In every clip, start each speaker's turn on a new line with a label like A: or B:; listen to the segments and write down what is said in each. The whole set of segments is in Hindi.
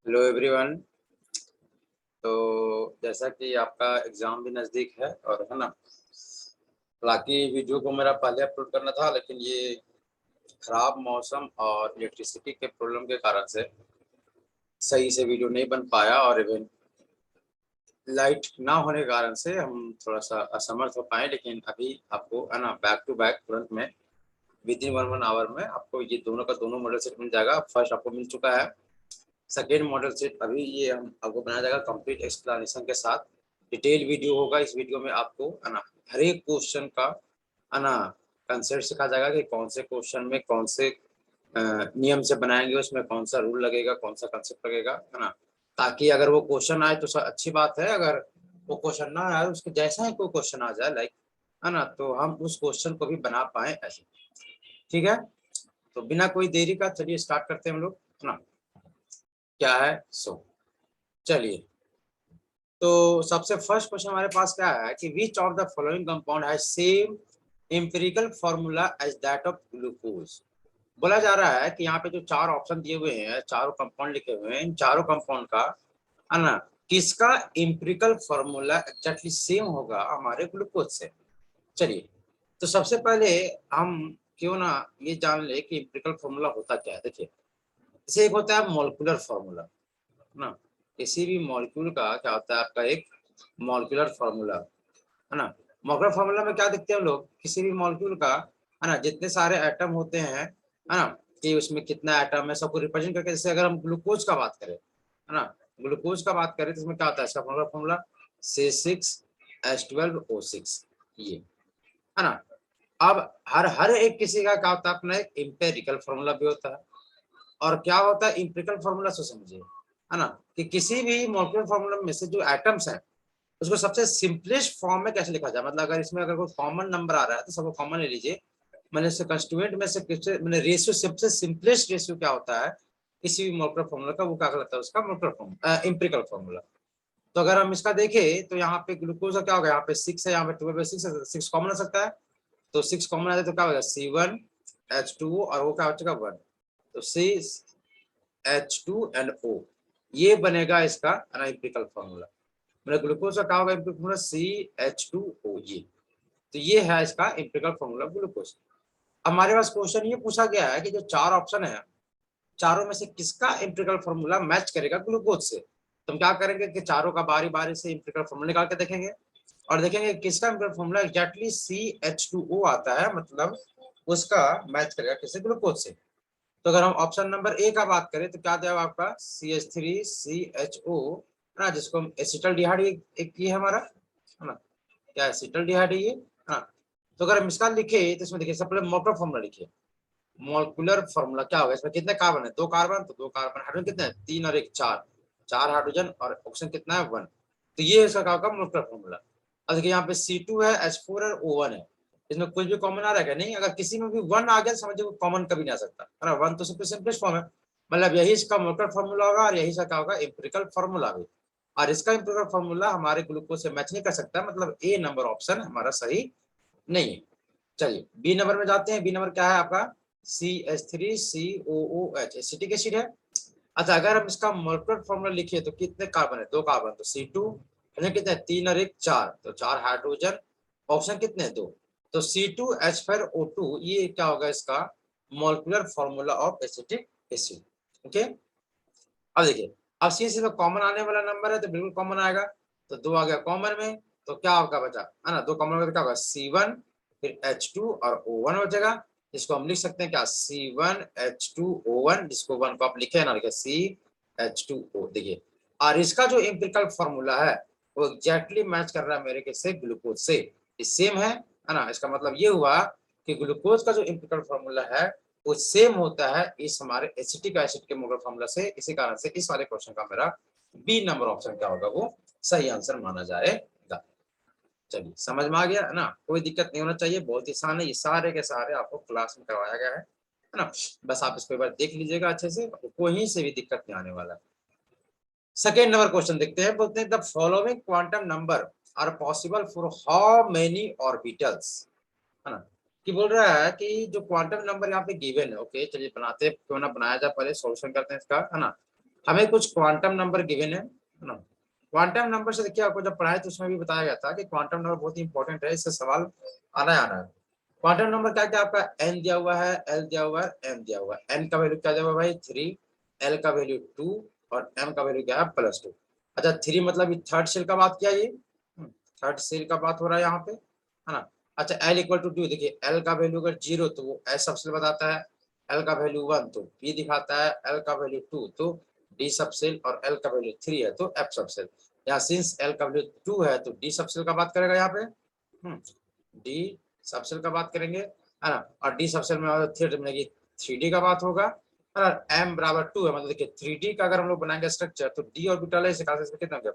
A: Hello everyone. तो जैसा कि आपका एग्ज़ाम भी नज़दीक है और है ना, हालांकि वीडियो को मेरा पहले अपलोड करना था, लेकिन ये ख़राब मौसम और इलेक्ट्रिसिटी के प्रॉब्लम के कारण से सही से वीडियो नहीं बन पाया, और इवन लाइट ना होने के कारण से हम थोड़ा सा असमर्थ हो पाए। लेकिन अभी आपको है ना, बैक टू बैक तुरंत में विद इन वन आवर में आपको ये दोनों का दोनों मॉडल सेट मिल जाएगा। फर्स्ट आपको मिल चुका है, सेकेंड मॉडल सेट अभी ये हम आपको बनाया जाएगा कंप्लीट एक्सप्लेनेशन के साथ। डिटेल वीडियो होगा। इस वीडियो में आपको है ना, हर एक क्वेश्चन का है ना कंसेप्ट सिखाया जाएगा कि कौन से क्वेश्चन में कौन से नियम से बनाएंगे, उसमें कौन सा रूल लगेगा, कौन सा कंसेप्ट लगेगा, है ना। ताकि अगर वो क्वेश्चन आए तो अच्छी बात है, अगर वो क्वेश्चन ना आए, उसके जैसा ही कोई क्वेश्चन आ जाए लाइक, है ना, तो हम उस क्वेश्चन को भी बना पाए ऐसे। ठीक है, तो बिना कोई देरी का चलिए स्टार्ट करते हैं हम लोग, है ना। क्या है चलिए, तो सबसे फर्स्ट क्वेश्चन हमारे पास क्या है कि which of the following compound has same empirical formula as that of glucose. बोला जा रहा है कि यहाँ पे जो चार ऑप्शन दिए हुए हैं, चारों कंपाउंड लिखे हुए हैं, इन चारों कंपाउंड का है ना, किसका एम्पिरिकल फॉर्मूला एग्जैक्टली सेम होगा हमारे ग्लूकोज से। चलिए, तो सबसे पहले हम क्यों ना ये जान ले कि एम्पिरिकल फॉर्मूला होता क्या है। देखिए, जैसे एक होता है मॉलिक्यूलर फॉर्मूला, ना, किसी भी मॉलिक्यूल का क्या होता है आपका एक मॉलिक्यूलर फॉर्मूला, है ना। मॉलिक्यूलर फॉर्मूला में क्या देखते हैं हम लोग, किसी भी मॉलिक्यूल का, है ना, जितने सारे एटम होते हैं, है ना, कि उसमें कितना एटम है सबको रिप्रेजेंट करके। जैसे अगर हम ग्लूकोज का बात करें, है ना, ग्लूकोज का बात करें तो इसमें क्या होता है, इसका फॉर्मूला C6H12O6, ये, है ना। अब हर हर एक किसी का क्या होता है, अपना एक एम्पेरिकल फॉर्मूला भी होता है। और क्या होता है इम्पेरिकल फॉर्मूला से, समझिए, है ना, कि किसी भी मॉलिक्यूलर फॉर्मूला में से जो एटम्स हैं उसको सबसे सिंपलेस्ट फॉर्म में कैसे लिखा जाए। मतलब अगर इसमें अगर कोई कॉमन नंबर आ रहा है तो सबको कॉमन ले लीजिए। मैंने इससे कंस्टिट्यूएंट में से किससे मैंने रेशियो, सबसे सिंपलेस्ट रेशियो क्या होता है किसी भी मॉलिक्यूलर फॉर्मूला का, वो क्या कहलाता है, उसका मॉलिक्यूलर फॉर्मूला, एम्पिरिकल फॉर्मूला। तो अगर हम इसका देखें तो यहाँ पे ग्लूकोज का क्या होगा, यहाँ पे 6 है, यहाँ पे 12 है, 6 है, 6 कॉमन आ सकता है। तो 6 कॉमन आ जाए तो क्या होगा C1H2 और वो क्या हो चुका 1, तो CH2 एंड O, ये बनेगा इसका एम्पिरिकल फॉर्मूला। मतलब ग्लूकोज का क्या होगा एम्पिरिकल फॉर्मूला CH2O, ये। तो ये है इसका एम्पिरिकल फॉर्मूला ग्लूकोज। हमारे पास क्वेश्चन ये पूछा गया है कि जो चार ऑप्शन है, चारों में से किसका एम्पिरिकल फॉर्मूला मैच करेगा ग्लूकोज से। तो हम क्या करेंगे कि चारों का बारी बारी से एम्पिरिकल फॉर्मूला निकाल के देखेंगे और देखेंगे किसका एम्पिरिकल फॉर्मूला एग्जैक्टली CH2O आता है, मतलब उसका मैच करेगा किससे, ग्लूकोज से। तो अगर हम ऑप्शन नंबर ए का बात करें तो क्या देगा आपका CH3CHO, है ना, जिसको हम एसिटल्डिहाइड एक ये है हमारा, है ना, क्या एसिटल्डिहाइड है ये, हाँ। तो अगर हम इसका लिखे तो इसमें देखिए सबसे पहले मॉलिक्यूलर फॉर्मूला लिखिए। मॉलिक्यूलर फॉर्मूला क्या होगा, इसमें कितने कार्बन है, दो कार्बन, तो दो कार्बन, हाइड्रोजन कितने हैं, 3 और 1 4, 4 हाइड्रोजन, और ऑक्सीजन कितना है 1। तो ये इसका क्या होगा मॉलिक्यूलर फॉर्मूला। अब देखिए यहाँ पे C2 है, H4 है, O1 है। इसमें कुछ भी कॉमन आ रहा है नहीं, अगर किसी में भी 1 आ गया समझिए वो कॉमन कभी नहीं आ सकता, है ना। 1 तो सबसे सिंपलेस्ट फॉर्म है, मतलब यही इसका मॉलिक्यूलर फॉर्मूला होगा और यही इसका क्या होगा एम्पिरिकल फॉर्मूला भी। और इसका एम्पिरिकल फॉर्मूला हमारे ग्लूकोज से मैच नहीं कर सकता, मतलब ए नंबर ऑप्शन हमारा सही नहीं है। चलिए बी नंबर में जाते हैं। बी नंबर क्या है आपका CH3COOH, एसिटिक एसिड है। अच्छा, अगर हम इसका मॉलिक्यूलर फॉर्मूला लिखिए तो कितने कार्बन है, दो कार्बन, तो C2, हाइड्रोजन कितने, 3 और 1 4, तो 4 हाइड्रोजन, ऑप्शन कितने, दो। तो C2H5O2, ये क्या होगा इसका molecular formula of acetic acid. Okay, अब देखिए, अब सी से तो कॉमन आने वाला नंबर है तो बिल्कुल कॉमन आएगा, तो 2 आ गया कॉमन में, तो क्या आपका बचा, है ना, 2 कॉमन में तो क्या होगा C1, फिर H2 और O1 हो जाएगा। इसको हम लिख सकते हैं क्या, C1H2O1, जिसको 1 को आप लिखे ना, लिखे CH2O। देखिए, और इसका जो एम्पिरिकल फॉर्मूला है वो एग्जैक्टली मैच कर रहा है मेरे कैसे, ग्लूकोज से, सेम है ना। इसका मतलब ये हुआ कि ग्लूकोज का जो एम्पिरिकल फॉर्मूला है वो सेम होता है इस हमारे एसिटिक एसिड के मॉलिक्यूलर फॉर्मूला से। इसी कारण से इस वाले क्वेश्चन का मेरा बी नंबर ऑप्शन क्या होगा, वो सही आंसर माना जाएगा। चलिए समझ में आ गया है ना, कोई दिक्कत नहीं होना चाहिए, बहुत ही आसान है, ये सारे के सारे आपको क्लास में करवाया गया है ना। बस आप इसको एक बार देख लीजिएगा अच्छे से, कोई से भी दिक्कत नहीं आने वाला। सेकेंड नंबर क्वेश्चन देखते हैं। बोलते हैं the following quantum number are possible for how many orbitals, है ना, कि बोल रहा है कि जो क्वांटम नंबर यहाँ पे गिवन है। ओके, चलिए बनाते हैं, क्यों ना बनाया जाए, पहले सॉल्यूशन करते हैं इसका, है ना। हमें कुछ क्वांटम नंबर गिवन है ना। क्वांटम नंबर से देखिए, आपको जब पढ़ाया तो उसमें भी बताया गया था कि क्वांटम नंबर बहुत ही इंपॉर्टेंट है, इससे सवाल आना है। क्वांटम नंबर क्या क्या आपका n दिया हुआ है, l दिया हुआ है, m दिया हुआ है। n का वैल्यू क्या दिया हुआ है भाई 3, l का वैल्यू 2 और m का वैल्यू क्या है +2। अच्छा 3 मतलब ये थर्ड सेल का बात किया, ये थर्ड सेल का बात हो रहा है यहाँ पे, है ना। अच्छा l इक्वल टू 2, देखिए l का वैल्यू अगर 0 तो वो s सबसेल बताता है, l का वैल्यू 1 तो p दिखाता है, l का वैल्यू 2 तो d सबसेल और l का वैल्यू 3 है तो f सबसेल। यहाँ सिंस l का वैल्यू 2 है तो d सबसेल का बात करेगा यहाँ पे, d सबसेल का बात करेंगे, है ना। और डी सबसेल में थ्री मिलेगी, 3D का बात होगा। और m बराबर 2 है, मतलब देखिए 3D का अगर हम लोग बनाएंगे स्ट्रक्चर तो d ऑर्बिटल है, इसे कितना होंगे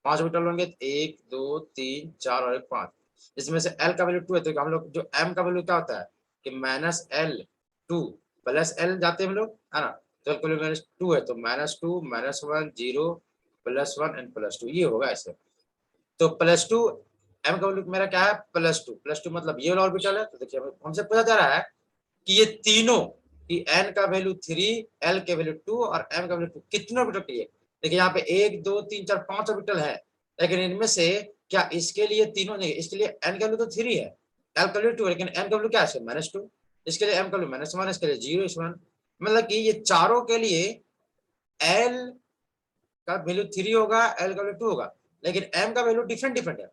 A: 5 ऑर्बिटल होंगे, 1 2 3 4 और 1 5। इसमें से l का वैल्यू 2 है तो हम लोग जो m का वैल्यू क्या होता है कि -l2 +l जाते हैं हम लोग, है ना। तो l का वैल्यू -2 है तो -2 -1 0 +1 एंड +2 ये होगा ऐसे। तो +2 m का वैल्यू मेरा क्या है +2 मतलब ये वाला ऑर्बिटल है। तो देखिए हमसे पूछा जा रहा है कि ये तीनों कि n का वैल्यू 3, l के वैल्यू 2 और m का वैल्यू 2 कितने ऑर्बिटल के लिए। देखिए यहाँ पे 1 2 3 4 5 ऑर्बिटल है, लेकिन इनमें से क्या इसके लिए तीनों नहीं, इसके लिए n का वैल्यू तो 3 है, l का वैल्यू 2 लेकिन m का वैल्यू क्या है -2, इसके लिए m का वैल्यू -1, इसके लिए 0 1, मतलब कि ये चारों के लिए l का वैल्यू 3 होगा, l का वैल्यू 2 होगा, लेकिन m का वैल्यू डिफरेंट है।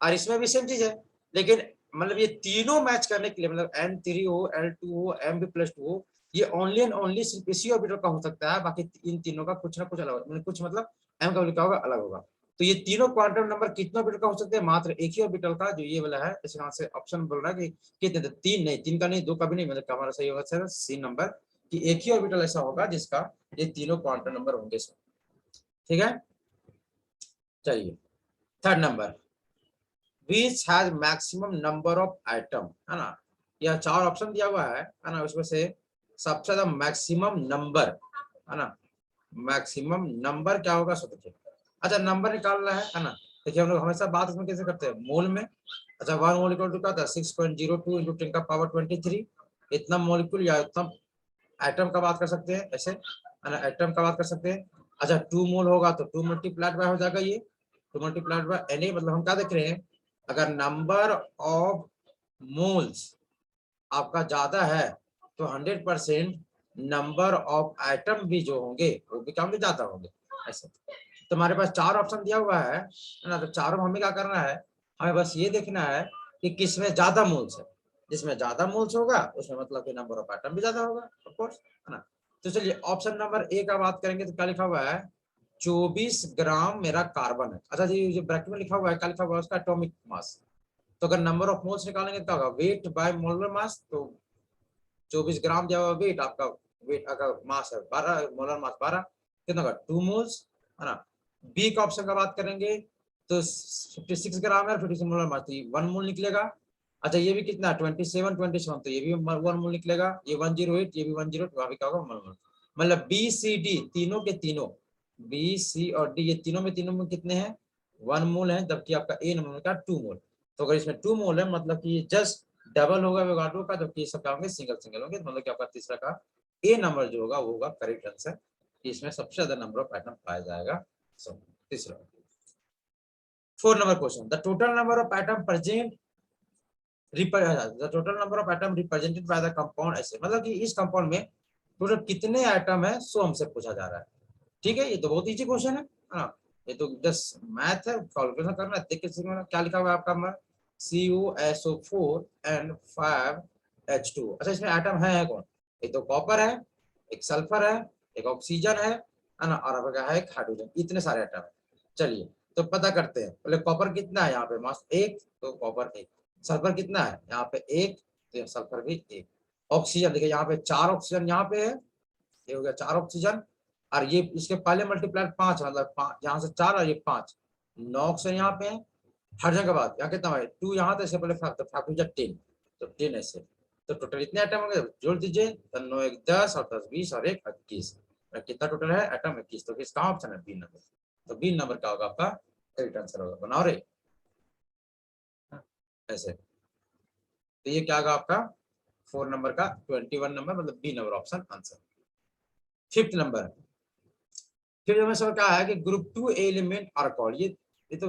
A: और इसमें भी सेम चीज है, लेकिन मतलब ये तीनों मैच करने के लिए मतलब n3 हो, l2 हो, m भी +2 हो, ये ओनली एंड ओनली सिर्फ इसी ऑर्बिटल का हो सकता है, बाकी इन तीनों का कुछ ना कुछ अलग मतलब कुछ मतलब m का वैल्यू क्या होगा अलग होगा। तो ये तीनों क्वांटम नंबर कितने ऑर्बिटल का हो सकते हैं, मात्र एक ही ऑर्बिटल का, जो ये वाला है। इस यहाँ से ऑप्शन बोल रहा है कि कितने, तीन नहीं, तीन का नहीं, दो का भी नहीं, मतलब हमारा सही होगा सर सी नंबर, कि एक ही ऑर्बिटल ऐसा होगा जिसका ये तीनों क्वांटम नंबर होंगे सर। ठीक है, चलिए third number, which has maximum number of atom, है ना। यह चार ऑप्शन दिया हुआ है ना, उसमें से सबसे ज्यादा मैक्सिमम नंबर, है ना, मैक्सिमम नंबर क्या होगा सो देखिए। अच्छा नंबर निकालना है ना। देखिए हम लोग हमेशा बात इसमें कैसे करते हैं मोल में। अच्छा 1 मोल इक्वल टू क्या था 6.02 × 10 का पावर 23, इतना मोलिक्यूल या इतना एटम का बात कर सकते हैं ऐसे, है ना, एटम का बात कर सकते हैं। अच्छा 2 मोल होगा तो 2 मल्टीप्लाइड बाय हो जाएगा, ये 2 मल्टीप्लाइड बाय Na, मतलब हम क्या देख रहे हैं, अगर नंबर ऑफ मोल्स आपका ज्यादा है तो 100% नंबर ऑफ एटम भी जो होंगे वो भी काम भी ज्यादा होंगे ऐसे। तो हमारे पास चार ऑप्शन दिया हुआ है ना, तो चारों हमें क्या करना है, हमें बस ये देखना है कि किसमें ज्यादा मोल्स है। जिसमें ज्यादा मोल्स होगा उसमें मतलब कि नंबर ऑफ एटम भी ज्यादा होगा ऑफ कोर्स, है ना। तो चलिए ऑप्शन नंबर ए का बात करेंगे तो क्या लिखा हुआ है 24 ग्राम मेरा कार्बन है। अच्छा जी जो ब्रैकेट में लिखा हुआ है क्या लिखा हुआ है उसका एटॉमिक मास। तो अगर नंबर ऑफ मोल्स निकालेंगे तो होगा वेट बाय मोलर मास, तो 24 ग्राम दिया हुआ वेट आपका, वेट अगर मास है 12, मोलर मास 12, कितना होगा 2 मोल्स, है ना। बी का ऑप्शन का बात करेंगे तो 56 ग्राम है, 56 मोलर मास, तो 1 मोल निकलेगा। अच्छा ये भी कितना 27 तो ये भी 1 मोल निकलेगा, ये 108, ये भी 108, वहां भी क्या होगा 1 मोल। मतलब बी सी डी तीनों के तीनों, बी सी और डी ये तीनों में कितने हैं 1 मोल है, जबकि आपका ए नंबर का 2 मोल। तो अगर इसमें 2 मोल है मतलब कि जस्ट डबल होगा एवोगाड्रो का, जबकि सब क्या होंगे सिंगल सिंगल होंगे, मतलब कि आपका तीसरा का ए नंबर जो होगा वो होगा करेक्ट आंसर, कि इसमें सबसे ज्यादा नंबर ऑफ एटम पाया जाएगा। सो तीसरा 4 number question, the total number of atom present the total number of atom represented by the compound ऐसे, मतलब कि इस कंपाउंड में टोटल कितने एटम है सो हमसे पूछा जा रहा है। ठीक है, ये तो बहुत इजी क्वेश्चन है हाँ, ये तो जस्ट मैथ है, कैलकुलेशन करना है। देख के क्या लिखा हुआ है आपका CuSO4 and 5H2। अच्छा इसमें एटम है कौन, एक तो कॉपर है, एक सल्फर है, एक ऑक्सीजन है ना, और आपका है एक हाइड्रोजन, इतने सारे एटम है। चलिए तो पता करते हैं, पहले कॉपर कितना है यहाँ पे मास 1, तो कॉपर 1। सल्फर कितना है यहाँ पे 1, तो सल्फर भी 1। ऑक्सीजन देखिए यहाँ पे 4 ऑक्सीजन यहाँ पे है, ये हो गया 4 ऑक्सीजन, और ये इसके पहले मल्टीप्लायर 5, मतलब 5 यहाँ से 4 और ये 5, 9 ऑक्सीजन यहाँ पे है। हाइड्रोजन के बाद यहाँ कितना है 2 यहाँ, तो इससे पहले 5, तो 5 हो 10, तो 10 ऐसे। तो टोटल इतने एटम होंगे जोड़ दीजिए, तो 9 1 10 और 10 20 और 1 21, कितना टोटल है एटम 21। तो किसका ऑप्शन है बी नंबर, तो बी नंबर का होगा आपका करेक्ट आंसर होगा, बनाओ रे ऐसे। तो ये क्या होगा आपका 4 नंबर का 21 नंबर, मतलब B number option answer. Fifth number, फिर हमें सब क्या है कि ग्रुप 2 एलिमेंट आर कॉल्ड, ये तो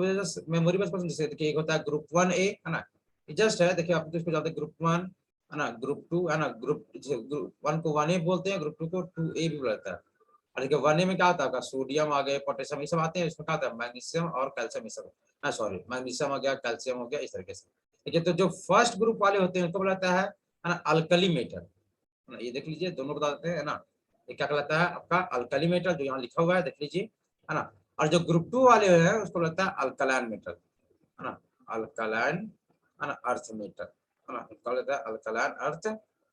A: मेमोरी बस जैसे देखिए एक होता है ग्रुप 1 ए है ना, जस्ट है देखिए आप इसको जाते ग्रुप 1 है ना, ग्रुप 2 है ना, ग्रुप 1 को 1 ए बोलते हैं, ग्रुप 2 को 2 ए भी बोलता है। और देखिए 1 ए में क्या होता है, सोडियम आ गए, पोटेशियम ये सब आते हैं, इसमें क्या होता है मैग्नीशियम और कैल्शियम ये सब, हाँ सॉरी मैग्नीशियम हो गया, कैल्शियम हो गया, इस तरीके से। ठीक है, तो जो फर्स्ट ग्रुप वाले होते हैं उनको बोलता है ना अल्कली मेटल, है ना, ये देख लीजिए दोनों बता देते हैं ना, ये क्या कहलाता है आपका अल्कली मेटल, जो यहाँ लिखा हुआ है देख लीजिए, है ना। और जो ग्रुप 2 वाले हैं उसको बोलता है अल्कलाइन मेटल, है ना, अल्कलाइन, है ना, अर्थ मेटल, है ना, क्या बोलता है अल्कलाइन अर्थ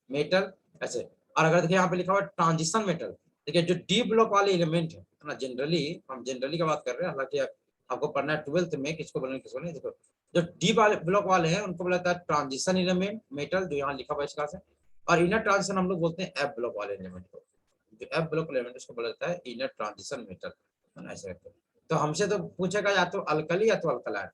A: मेटल ऐसे। और अगर देखिए यहाँ पे लिखा हुआ है ट्रांजिशन मेटल, देखिए जो डी ब्लॉक वाले एलिमेंट है ना, जनरली हम जनरली का बात कर रहे हैं, हालांकि आपको पढ़ना है 12th में, किसको बोलने किसको नहीं, देखो जो डी वाले ब्लॉक वाले हैं उनको बोला जाता है ट्रांजिशन एलिमेंट मेटल, जो यहाँ लिखा हुआ है इसका से। और इनर ट्रांजिशन हम लोग बोलते हैं एफ ब्लॉक वाले एलिमेंट को, जो एफ ब्लॉक एलिमेंट उसको बोला जाता है इनर ट्रांजिशन मेटल, है ना, ऐसे करके। तो हमसे तो पूछेगा या तो अल्कली या तो अल्कलाइन,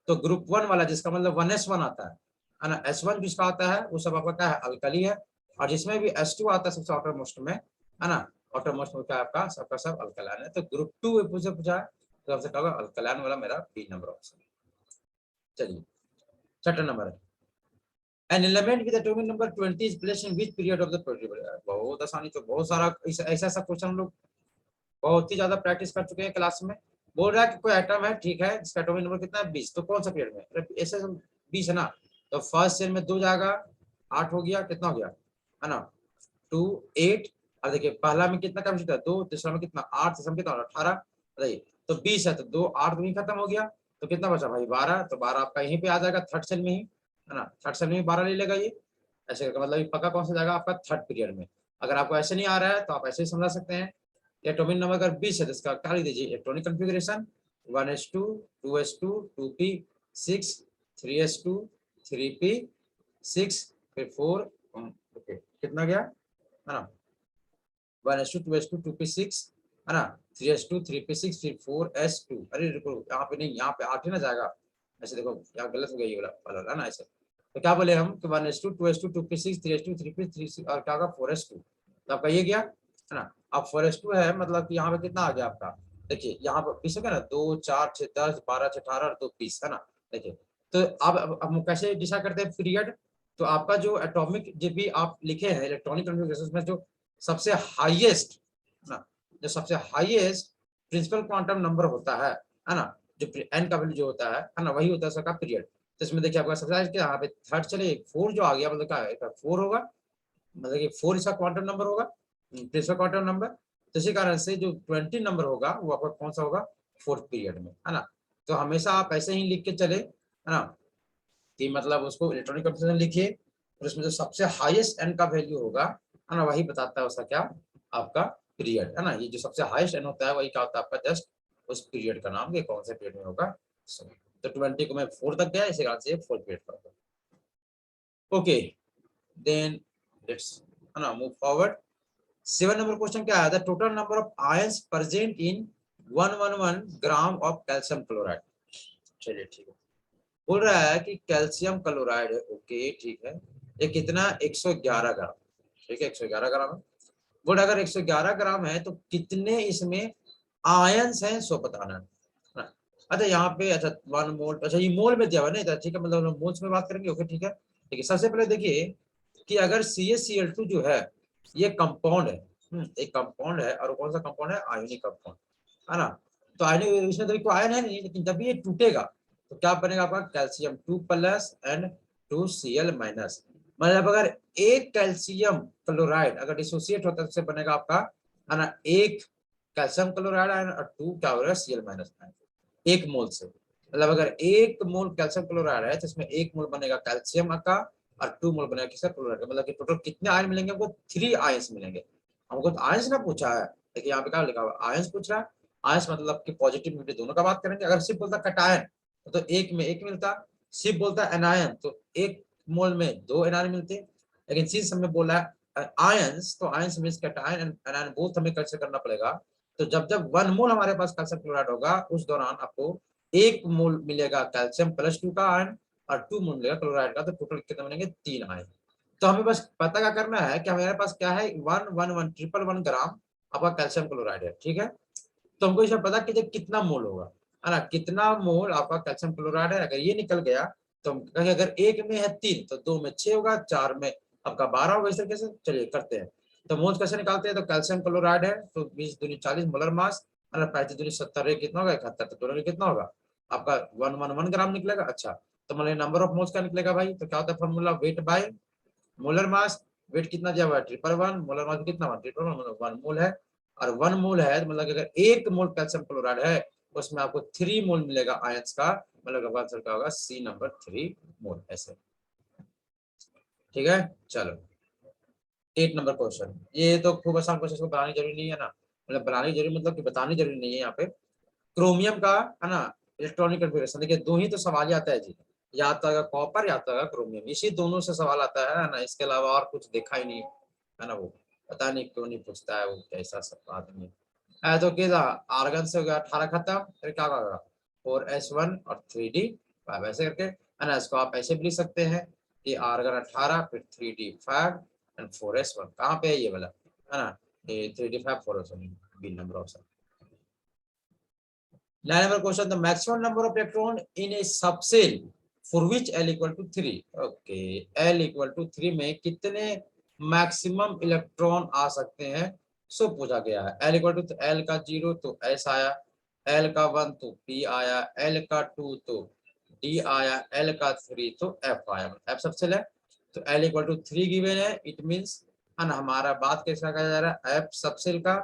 A: तो ग्रुप 1 वाला जिसका मतलब 1s1 आता है ना, S1 जिसका आता है वो सब आपका क्या है अल्कली है, और जिसमें भी S2 आता है सबसे आउटर मोस्ट में, है ना, आउटर मोस्ट में क्या आपका सबका सब अल्कलाइन है। तो ग्रुप 2 पूछा है तो सबसे क्या होगा अल्कलाइन वाला मेरा बी नंबर ऑप्शन। चलिए छठा नंबर है, An element with atomic number 20 is placed in which period of the period? बहुत आसानी, तो बहुत सारा ऐसा ऐसा क्वेश्चन हम लोग बहुत ही ज्यादा प्रैक्टिस कर चुके हैं क्लास में। बोल रहा है कि कोई एटम है, ठीक है, जिसका एटॉमिक नंबर कितना है 20, तो कौन सा पीरियड में, ऐसे 20 है ना, तो फर्स्ट सेल में 2 जाएगा, 8 हो गया, कितना हो गया, है ना 2 8। अब देखिए पहला में कितना कैपेसिटी था 2, तीसरा में कितना 8, तीसरा में कितना 18, बताइए, तो 20 है तो 2 8 में खत्म हो गया, तो कितना बचा भाई 12, तो 12 आपका यहीं पे आ जाएगा थर्ड सेल में ही, है ना, थर्ड सेल में ही 12 ले लेगा ये, ऐसे करके मतलब पक्का कौन सा जाएगा आपका थर्ड पीरियड में। अगर आपको ऐसे नहीं आ रहा है तो आप ऐसे ही समझा सकते हैं, एटॉमिक नंबर अगर 20 है तो इसका क्या लिख दीजिए electronic configuration 1s2 2s2 2p 6 3s2 3p 6 फिर 4, ओके कितना गया, है ना 1s2 2s2 2p6, है ना 3s2 3p6 फिर 4s2, अरे रुको यहाँ पे नहीं, यहाँ पे 8 ही ना जाएगा, ऐसे देखो यहाँ गलत हो गया ये वाला है ना, ऐसे तो क्या बोले हम कि 1s2 2s2 2p6 3s2 3p3 और क्या होगा 4s2, तो आपका ये गया, है ना। अब 4s2 है मतलब कि यहाँ पे कितना आ गया आपका, देखिए यहाँ पर पीस होगा ना 2 4 6 10 12 6 18 और 2 पीस, है ना, देखिए। तो अब हम कैसे डिसाइड करते हैं पीरियड, तो आपका जो एटॉमिक जो भी आप लिखे हैं इलेक्ट्रॉनिक कॉन्फ़िगरेशन में जो सबसे हाईएस्ट ना, जो सबसे हाईएस्ट प्रिंसिपल क्वांटम नंबर होता है ना, जो एन का वैल्यू जो होता है ना, वही होता है सबका पीरियड। तो इसमें देखिए आपका सबसे हाईएस्ट यहाँ पे थर्ड चले 4 जो आ गया, मतलब क्या है 4 होगा, मतलब कि 4 इसका क्वांटम नंबर होगा, प्रिंसिपल क्वांटम नंबर। तो इसी कारण से जो 20 नंबर होगा वो आपका कौन सा होगा फोर्थ पीरियड में, है ना। तो हमेशा आप ऐसे ही लिख के चले, है ना, कि मतलब उसको इलेक्ट्रॉनिक कॉन्फ़िगरेशन लिखिए और उसमें जो सबसे हाईएस्ट एन का वैल्यू होगा, है ना, वही बताता है उसका क्या आपका पीरियड, है ना। ये जो सबसे हाईएस्ट एन होता है वही क्या होता है आपका जस्ट उस पीरियड का नाम, ये कौन से पीरियड में होगा। तो 20 को मैं 4 तक गया, इसी कारण से 4th पीरियड का होगा। ओके देन लेट्स, है ना, मूव फॉरवर्ड। 7 नंबर क्वेश्चन क्या है, the total number of ions present in 111 gram of calcium chloride. चलिए ठीक है, बोल रहा है कि कैल्शियम क्लोराइड है, ओके ठीक है, ये कितना 111 ग्राम, ठीक है 111 ग्राम है। बोल अगर 111 ग्राम है तो कितने इसमें आयंस हैं सो बताना है। अच्छा यहाँ पे अच्छा 1 मोल, अच्छा ये मोल में दिया हुआ नहीं था, ठीक है, मतलब मोल्स में बात करेंगे, ओके ठीक है। ठीक है, सबसे पहले देखिए कि अगर CaCl2 जो है ये कंपाउंड है, एक कंपाउंड है, और कौन सा कंपाउंड है आयोनिक कंपाउंड, है ना। तो आयोनिक इसमें तो कोई आयन है नहीं, लेकिन जब ये टूटेगा तो क्या बनेगा आपका calcium 2 plus and 2Cl minus. मतलब अगर एक कैल्शियम क्लोराइड अगर डिसोसिएट होता है तो बनेगा आपका, है ना, एक कैल्शियम क्लोराइड और 2 क्या हो रहा है Cl माइनस, एक मोल से। मतलब अगर एक मोल कैल्शियम क्लोराइड है तो इसमें एक मोल बनेगा कैल्शियम का और 2 मोल बनेगा किसका क्लोराइड का, मतलब कि टोटल कितने आयन मिलेंगे हमको 3 आयंस मिलेंगे। हमको तो आयंस ना पूछा है, देखिए यहाँ पे क्या लिखा हुआ आयंस पूछ रहा है। आयंस मतलब कि पॉजिटिव नेगेटिव दोनों का बात करेंगे। अगर सिर्फ बोलता कटायन तो एक में एक मिलता, सिर्फ बोलता एनायन तो एक मोल में 2 एनायन मिलते, लेकिन चीज हमें बोला है आयंस, तो ions means cation and anion both हमें कैसे करना पड़ेगा। तो जब जब 1 मोल हमारे पास कैल्शियम क्लोराइड होगा उस दौरान आपको 1 मोल मिलेगा कैल्शियम प्लस 2 का आयन और 2 मोल मिलेगा क्लोराइड का, तो टोटल कितने बनेंगे 3 आयन। तो हमें बस पता क्या करना है कि हमारे पास क्या है 1 1 1 1 1 ग्राम आपका कैल्शियम क्लोराइड है, ठीक है। तो हमको इसे पता कि कितना मोल होगा, है ना, कितना मोल आपका कैल्शियम क्लोराइड है। अगर ये निकल गया तो हम कहेंगे अगर एक में है 3 तो 2 में 6 होगा, 4 में आपका 12 होगा। इस तरीके से चलिए करते हैं। तो मोल्स कैसे निकालते हैं? तो कैल्शियम क्लोराइड है तो 20 दूनी 40 मोलर मास, 35 दूनी 70 कितना होगा 71, तो दोनों में कितना होगा आपका 111 ग्राम निकलेगा। अच्छा, तो मान नंबर ऑफ मोल्स क्या निकलेगा भाई? तो क्या होता है formula? Weight by molar mass. Weight कितना दिया हुआ है? 111, मोलर मास कितना 111 मतलब 1 मोल है। और 1 मोल है तो मतलब अगर 1 मोल कैल्शियम क्लोराइड है उसमें आपको 3 मोल मिलेगा आयंस का, मतलब आंसर क्या होगा? सी नंबर 3 मोल। ऐसे ठीक है। चलो 8 नंबर क्वेश्चन, ये तो खूब आसान क्वेश्चन, को बनानी जरूरी नहीं है ना, मतलब बनानी जरूरी मतलब कि बतानी जरूरी नहीं है। यहाँ पे क्रोमियम का है ना इलेक्ट्रॉनिक कन्फिगरेशन, देखिए दो ही तो सवाल आता है जी, या तो आएगा कॉपर या तो आएगा क्रोमियम, इसी दोनों से सवाल आता है ना, इसके अलावा और कुछ देखा ही नहीं है ना। वो पता नहीं क्यों नहीं पूछता है, वो कैसा सब आदमी है। तो क्या आर्गन से हो गया 18 खत्म, फिर क्या होगा 4s1 और 3d5 ऐसे करके, है ना। इसको आप ऐसे भी लिख सकते हैं कि आर्गन 18 फिर 3d5 एंड 4s1 कहाँ पे है ये वाला, है ना, ये 3d5 4s1 B number option. 9 number question, the maximum number of electron in a subcell for which L equal to 3. Okay, L equal to 3 में कितने मैक्सिमम इलेक्ट्रॉन आ सकते हैं सो पूछा गया है। L equal to L का 0 तो S आया, L का 1 तो P आया, L का 2 तो D आया, L का 3 तो F आया। F सबसेल है तो L equal to 3 गिवन है, इट मींस है ना हमारा बात कैसा कहा जा रहा है F सबसेल का।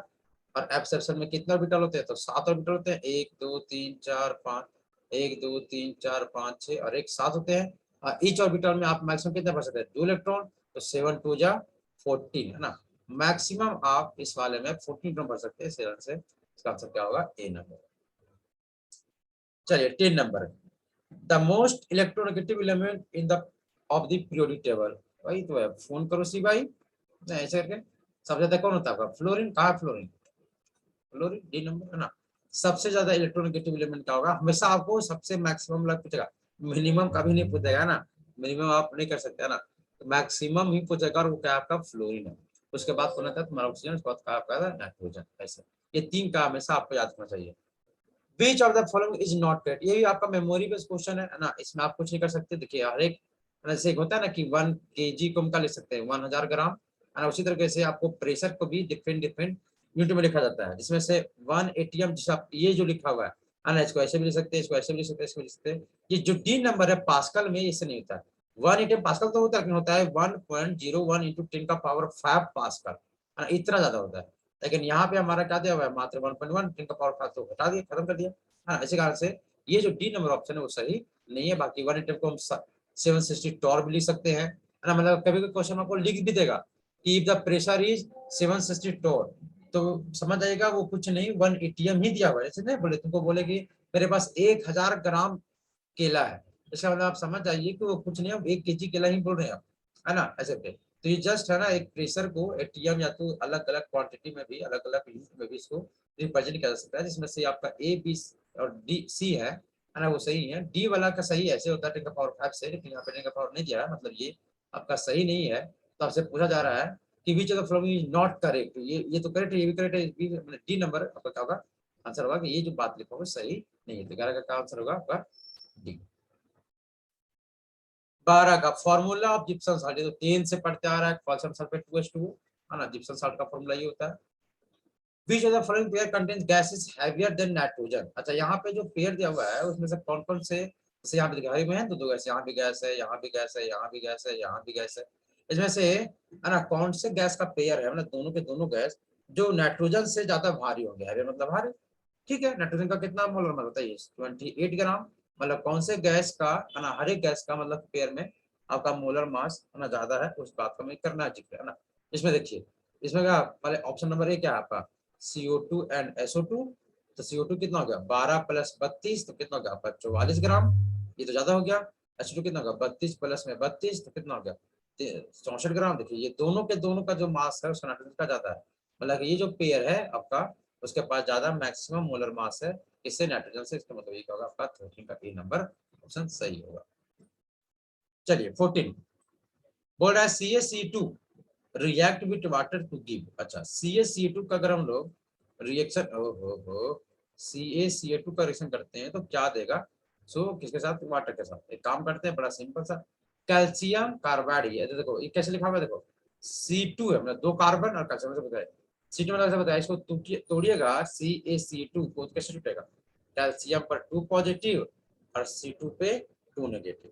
A: और एफ सेक्शन में कितने ऑर्बिटल होते हैं? तो 7 ऑर्बिटल होते हैं, 1 2 3 4 5, 1 2 3 4 5 6 और एक 7 होते हैं। ईच ऑर्बिटल में आप मैक्सिमम कितने भर सकते हैं? 2 इलेक्ट्रॉन, तो 7 2 जा 14 है ना। मैक्सिमम आप इस वाले में 14 इलेक्ट्रॉन भर सकते हैं 7 से। इसका आंसर क्या होगा? ए नंबर। चलिए 10 number, the most electronegative element in the of the periodic table. वही तो है, फोन करो सी भाई, ऐसे करके। सबसे ज्यादा कौन होता है? फ्लोरीन। कहा फ्लोरीन? फ्लोरीन डी नंबर है ना। सबसे ज्यादा इलेक्ट्रोनेगेटिव एलिमेंट क्या होगा? हमेशा आपको सबसे मैक्सिमम लग पूछेगा, मिनिमम कभी नहीं पूछेगा ना, मिनिमम आप नहीं कर सकते है ना, तो मैक्सिमम ही पूछेगा। और वो क्या आपका? फ्लोरीन है। उसके बाद कौन आता है तुम्हारा? ऑक्सीजन। उसके बाद क्या आपका नाइट्रोजन। ऐसे ये 3 का हमेशा आपको याद रखना चाहिए। Which of the following is not correct, ये भी आपका मेमोरी बेस्ड क्वेश्चन है ना, इसमें आप कुछ नहीं कर सकते। देखिए हर एक जैसे होता है ना कि 1 kg को हम क्या लिख सकते हैं? 1000 ग्राम, है ना। उसी तरीके से आपको प्रेशर को भी डिफरेंट डिफरेंट यूनिट में लिखा जाता है, जिसमें से 1 atm जिस आप ये जो लिखा हुआ है ना, इसको ऐसे भी लिख सकते हैं, इसको ऐसे भी लिख सकते हैं, इसको लिख सकते हैं। ये जो डी नंबर है पास्कल में इससे नहीं होता है। 1 atm पास्कल तो होता है, लेकिन होता है 1.01 इंटू 10 का पावर 5 पास्कल, है ना, इतना ज्यादा होता है। लेकिन यहाँ पे हमारा क्या दिया हुआ है? मात्र 1.1 10 का पावर 5, तो हटा दिया, खत्म कर दिया। हाँ, इसी कारण से ये जो डी नंबर ऑप्शन है वो सही नहीं है। बाकी 1 एटम को हम 760 टॉर भी लिख सकते हैं, है ना। मतलब कभी कोई क्वेश्चन आपको लिख भी देगा कि if the pressure is 760 torr, तो समझ जाएगा वो कुछ नहीं 1 atm ही दिया हुआ है। ऐसे नहीं बोले तुमको, बोले कि मेरे पास 1000 ग्राम केला है, इसका मतलब आप समझ जाइए कि वो कुछ नहीं, 1 kg केला ही बोल रहे हैं आप, है ना। ऐसे पे तो ये जस्ट है ना एक प्रेशर को एटीएम या तो अलग अलग क्वांटिटी में भी अलग अलग यूनिट में भी इसको रिप्रेजेंट किया जा सकता है, जिसमें से आपका ए बी और डी सी है ना, वो सही है। डी वाला का सही ऐसे होता है 10 का पावर 5 से, लेकिन यहाँ पे 10 का पावर नहीं दिया है, मतलब ये आपका सही नहीं है। तो आपसे पूछा जा रहा है कि which of the following is not correct, ये तो करेक्ट है, ये भी करेक्ट है, डी नंबर आपका क्या होगा? आंसर होगा कि ये जो बात लिखा होगा सही नहीं है। तो 11 का क्या आंसर होगा आपका? डी। 12 का फॉर्मूला ऑफ जिप्सम साल्ट, तो 10 से पढ़ते आ रहा है, कैल्शियम सल्फेट 2s2, है ना। जिप्सम साल्ट का फॉर्मूला ये होता है। Which of the following pair contains gases heavier than nitrogen? अच्छा, यहाँ पे जो पेयर दिया हुआ है उसमें से कौन कौन से, जैसे यहाँ पे दिखा में है तो 2 गैस, यहाँ भी गैस है, यहाँ भी गैस है, यहाँ भी गैस है, यहाँ भी गैस है। इसमें से है ना कौन से गैस का पेयर है, मतलब दोनों के दोनों गैस जो नाइट्रोजन से ज्यादा भारी होंगे? हैवी मतलब भारी, ठीक है। नाइट्रोजन का कितना मोलर मतलब बताइए? 28 ग्राम। मतलब कौन से गैस का, है ना, हर एक गैस का मतलब पेयर में आपका मोलर मास है ना ज्यादा है, उस बात का हमें करना है जिक्र, है ना। इसमें देखिए, इसमें क्या पहले ऑप्शन नंबर ए क्या है आपका? CO2 and SO2। तो CO2 कितना हो गया? 12 प्लस 32, तो कितना हो गया आपका? 44 ग्राम। ये तो ज्यादा हो गया। SO2 कितना होगा? 32 प्लस में 32, तो कितना हो गया? 64 ग्राम। देखिए ये दोनों के दोनों का जो मास है उसका नाइट्रोजन का ज्यादा है, मतलब ये जो पेयर है आपका उसके पास ज्यादा मैक्सिमम मोलर मास है इससे नाइट्रोजन से। इसका मतलब ये होगा आपका 13 का ए नंबर ऑप्शन सही होगा। चलिए 14 बोल रहा है CaC2 react with water to give. अच्छा CaC2 का अगर हम लोग रिएक्शन, हो CaCa2 का रिएक्शन करते हैं तो क्या देगा? सो किसके साथ? वाटर के साथ। एक काम करते हैं, बड़ा सिंपल सा, कैल्शियम कार्बाइड, ये देखो ये कैसे लिखा हुआ है, देखो C2 है, मतलब 2 कार्बन और कैल्शियम से बताया। C2 मतलब ऐसा बताया, इसको तोड़िएगा, CaC2 को कैसे टूटेगा? कैल्शियम पर 2 पॉजिटिव और C2 पे 2 नेगेटिव।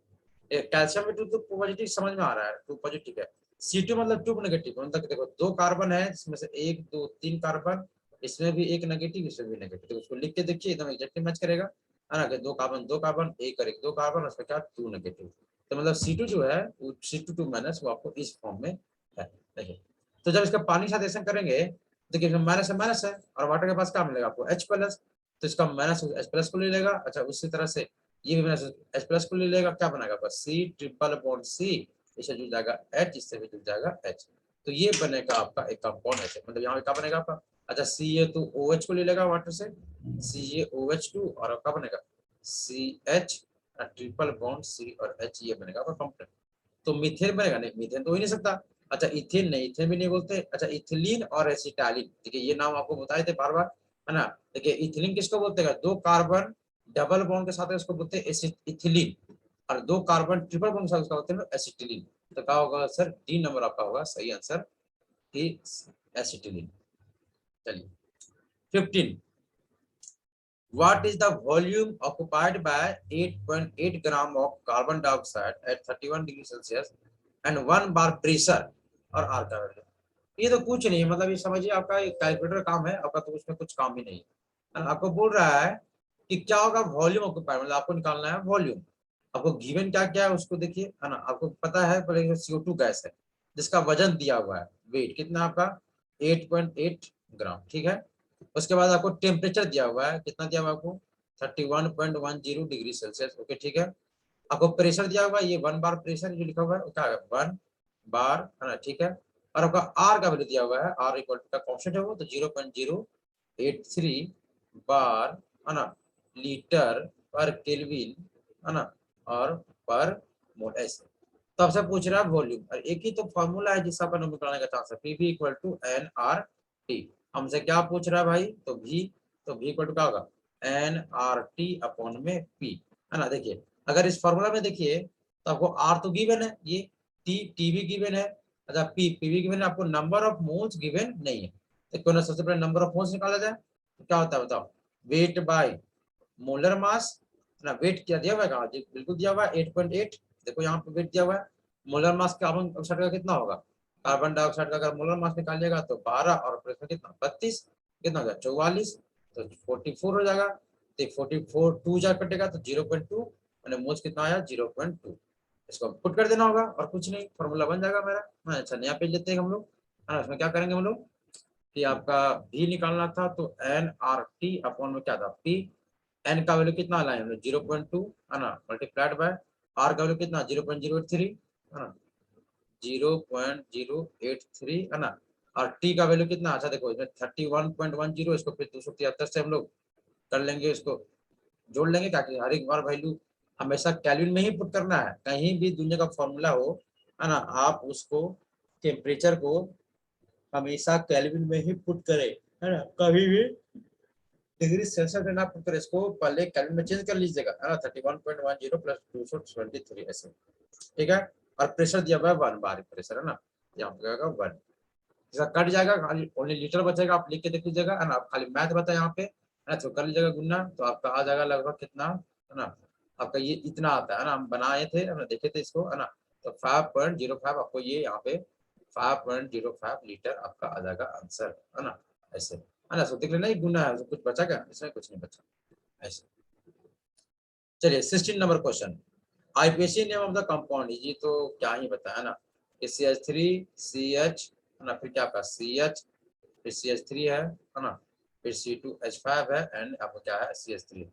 A: कैल्शियम में 2 पॉजिटिव समझ में आ रहा है, 2 पॉजिटिव है। C2 मतलब 2 नेगेटिव, मतलब देखो 2 कार्बन है जिसमें से 1 2 3 कार्बन, इसमें भी 1 नेगेटिव, इसमें भी नेगेटिव, तो उसको लिख के देखिए एकदम एग्जैक्टली मैच करेगा, है ना? कि 2 कार्बन 2 कार्बन, 1 और 1 2 कार्बन, उसमें क्या 2 नेगेटिव, तो मतलब C2 जो है वो C2 माइनस वो आपको इस फॉर्म में है। देखिए, तो जब इसका पानी के साथ रिएक्शन करेंगे, देखिए माइनस है और वाटर के पास क्या मिलेगा आपको? H प्लस, तो इसका माइनस H प्लस को ले लेगा। अच्छा, उसी तरह से ये भी माइनस H प्लस को ले लेगा, क्या बनेगा बस C ट्रिपल बॉन्ड C, इससे जुड़ जाएगा H, इससे भी जुड़ जाएगा H, तो ये बनेगा आपका एक कंपाउंड H, मतलब यहाँ पे क्या बनेगा आपका? अच्छा, Ca तो OH को ले लेगा वाटर से, CaOH2, और क्या बनेगा? CH ट्रिपल बॉन्ड C और H, ये बनेगा आपका कंपाउंड। तो मीथेन बनेगा नहीं, मीथेन तो हो ही नहीं सकता। अच्छा, इथेन नहीं, इथेन भी नहीं बोलते। अच्छा, इथिलीन और एसिटालिन, देखिए ये नाम आपको बताए थे बार बार, है ना? देखिए इथिलीन किसको बोलते हैं? 2 कार्बन डबल बॉन्ड के साथ उसको बोलते हैं इथिलीन, और 2 कार्बन ट्रिपल बॉन्ड के साथ उसका बोलते हैं एसिटिलीन। तो क्या होगा सर? डी नंबर आपका होगा सही आंसर, एसिटिलीन। चलिए 15, what is the volume occupied by 8.8 gram of carbon dioxide at 31 degree Celsius and 1 bar pressure और R का वैल्यू? ये तो कुछ नहीं है, मतलब ये समझिए आपका कैलकुलेटर काम है आपका, तो उसमें कुछ काम ही नहीं है। आपको बोल रहा है कि क्या होगा वॉल्यूम ऑक्युपाइड, मतलब आपको निकालना है वॉल्यूम। आपको गिवन क्या क्या है उसको देखिए, है ना? आपको पता है पहले CO2 गैस है जिसका वजन दिया हुआ है, वेट कितना आपका? 8.8 ग्राम, ठीक है। उसके बाद आपको टेम्परेचर दिया हुआ है, कितना दिया हुआ है आपको? 31.10 डिग्री सेल्सियस, ओके ठीक है। आपको प्रेशर दिया हुआ है, ये 1 बार प्रेशर जो लिखा हुआ है क्या है? 1 बार, है ना? ठीक है। और आपका आर का वैल्यू दिया हुआ है, आर इक्वल टू का कांस्टेंट है वो, तो 0.083 बार, है ना, लीटर पर केल्विन, है ना, और पर मोल, ऐसे। तो आपसे पूछ रहा है वॉल्यूम, और एक ही तो फॉर्मूला है जिसका अपन निकालने का चांस है, PV equal to N R T. हमसे क्या पूछ रहा है भाई? तो भी इक्वल टू क्या होगा? एन आर टी अपॉन में पी, है ना? देखिए अगर इस फॉर्मूला में देखिए तो आपको आर तो गिवन है, ये टी भी गिवन है, अच्छा पी भी गिवन है, आपको नंबर ऑफ मोल्स गिवन नहीं है। तो क्यों ना सबसे पहले नंबर ऑफ मोल्स निकाला जाए, तो क्या होता है बताओ? वेट बाय मोलर मास, ना वेट क्या दिया हुआ है? जी बिल्कुल दिया हुआ है 8.8, देखो यहाँ पे वेट दिया हुआ है। मोलर मास कार्बन डाइऑक्साइड का कितना होगा? कार्बन डाइऑक्साइड का अगर मोलर मास निकालिएगा तो 12, और प्रेशर कितना? 32, कितना हो गया? 44, तो 44 हो जाएगा। तो 44 2 जा कटेगा तो 0.2, मैंने मोल्स कितना आया? 0.2। इसको पुट कर देना होगा और कुछ नहीं, फॉर्मूला बन जाएगा मेरा। अच्छा, नया पेज लेते हैं हम लोग, है ना? उसमें क्या करेंगे हम लोग कि आपका भी निकालना था, तो एन आर टी अपॉन में क्या था? पी। एन का वैल्यू कितना लाए हमने? 0.2, है ना, मल्टीप्लाइड बाय आर का वैल्यू कितना? 0.083, है ना, 0.083, है ना। और टी का वैल्यू कितना? अच्छा देखो इसमें 31.10, इसको फिर 273 से हम लोग कर लेंगे, इसको जोड़ लेंगे, ताकि हर एक बार वैल्यू हमेशा केल्विन में ही पुट करना है। कहीं भी दुनिया का फॉर्मूला हो, है ना, आप उसको टेम्परेचर को हमेशा केल्विन में ही पुट करें, है ना, कभी भी डिग्री सेल्सियस में ना पुट करें, इसको पहले केल्विन में चेंज कर लीजिएगा, है ना। 31.10 प्लस 273 ऐसे, ठीक है। और प्रेशर दिया हुआ है 1 बार प्रेशर, है ना, यहाँ पे आएगा 1, इसका कट जाएगा, खाली ओनली लीटर बचेगा, आप लिख के देख लीजिएगा, है ना। आप खाली मैथ बता यहाँ पे, है ना, तो कर लीजिएगा गुन्ना, तो आपका आ जाएगा लगभग कितना, है ना, आपका ये इतना आता है ना। हम बनाए थे, हमने देखे थे इसको, है ना। तो 5.05 आपको ये यहाँ पे 5.05 लीटर आपका आ जाएगा आंसर, है ना, ऐसे, है ना। सो देख लेना, गुना है, कुछ बचा क्या? इसमें कुछ नहीं बचा, ऐसे। चलिए 16 number question, IUPAC name of the compound, ये तो क्या ही बताया ना, CH3 CH, है ना, फिर क्या आपका CH, फिर CH3 है ना, फिर C2H5 है, एंड आपको क्या है? CH3।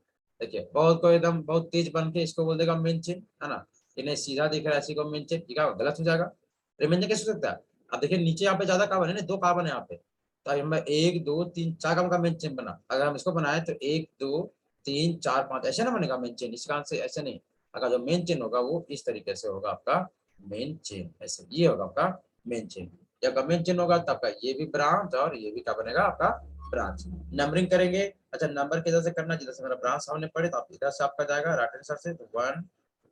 A: देखिए बहुत को एकदम बहुत तेज बन के इसको बोल देगा मेन चेन, है ना, इन्हें सीधा दिख रहा है, इसी को मेन चेन, ठीक है, गलत हो जाएगा। मेन चेन कैसे हो सकता है? अब देखिए नीचे यहाँ पे ज्यादा कार्बन है ना, 2 कार्बन है यहाँ पे, तो हमें 1 2 3 4 कार्बन का मेन चेन बना। अगर हम इसको बनाए तो 1 2 3 4 5 ऐसे ना बनेगा मेन चेन, इसका आंसर ऐसे नहीं। अगर जो मेन चेन होगा वो इस तरीके से होगा आपका मेन चेन, ऐसे ये होगा आपका मेन चेन। जब मेन चेन होगा तब का ये भी ब्रांच और ये भी क्या बनेगा? आपका ब्रांच। नंबरिंग करेंगे, अच्छा नंबर किधर से करना, जिधर से मेरा ब्रांच सामने पड़े तो आप इधर से आपका जाएगा राइट हैंड साइड से, तो 1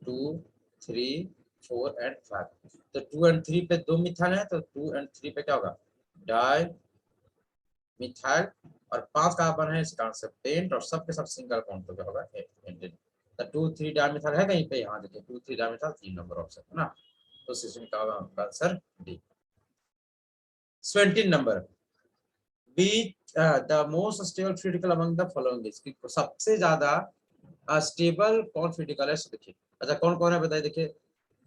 A: 2 3 4 एंड 5। तो 2 एंड 3 पे 2 मिथाइल है, तो 2 एंड 3 पे क्या होगा, डाई मिथाइल, और 5 कार्बन है, इसका आंसर पेंट, और सब के सब सिंगल बॉन्ड तो क्या होगा, पेंटेन। तो 2 3 डायमिथाइल है कहीं पे, यहाँ देखिए 2 3 डायमिथाइल 3 नंबर ऑप्शन है ना, तो इसमें क्या होगा आपका answer D. 17 number, be the most stable critical among the following is, सबसे ज्यादा स्टेबल कौन क्रिटिकल है, देखिए। अच्छा कौन कौन है बताइए, देखिए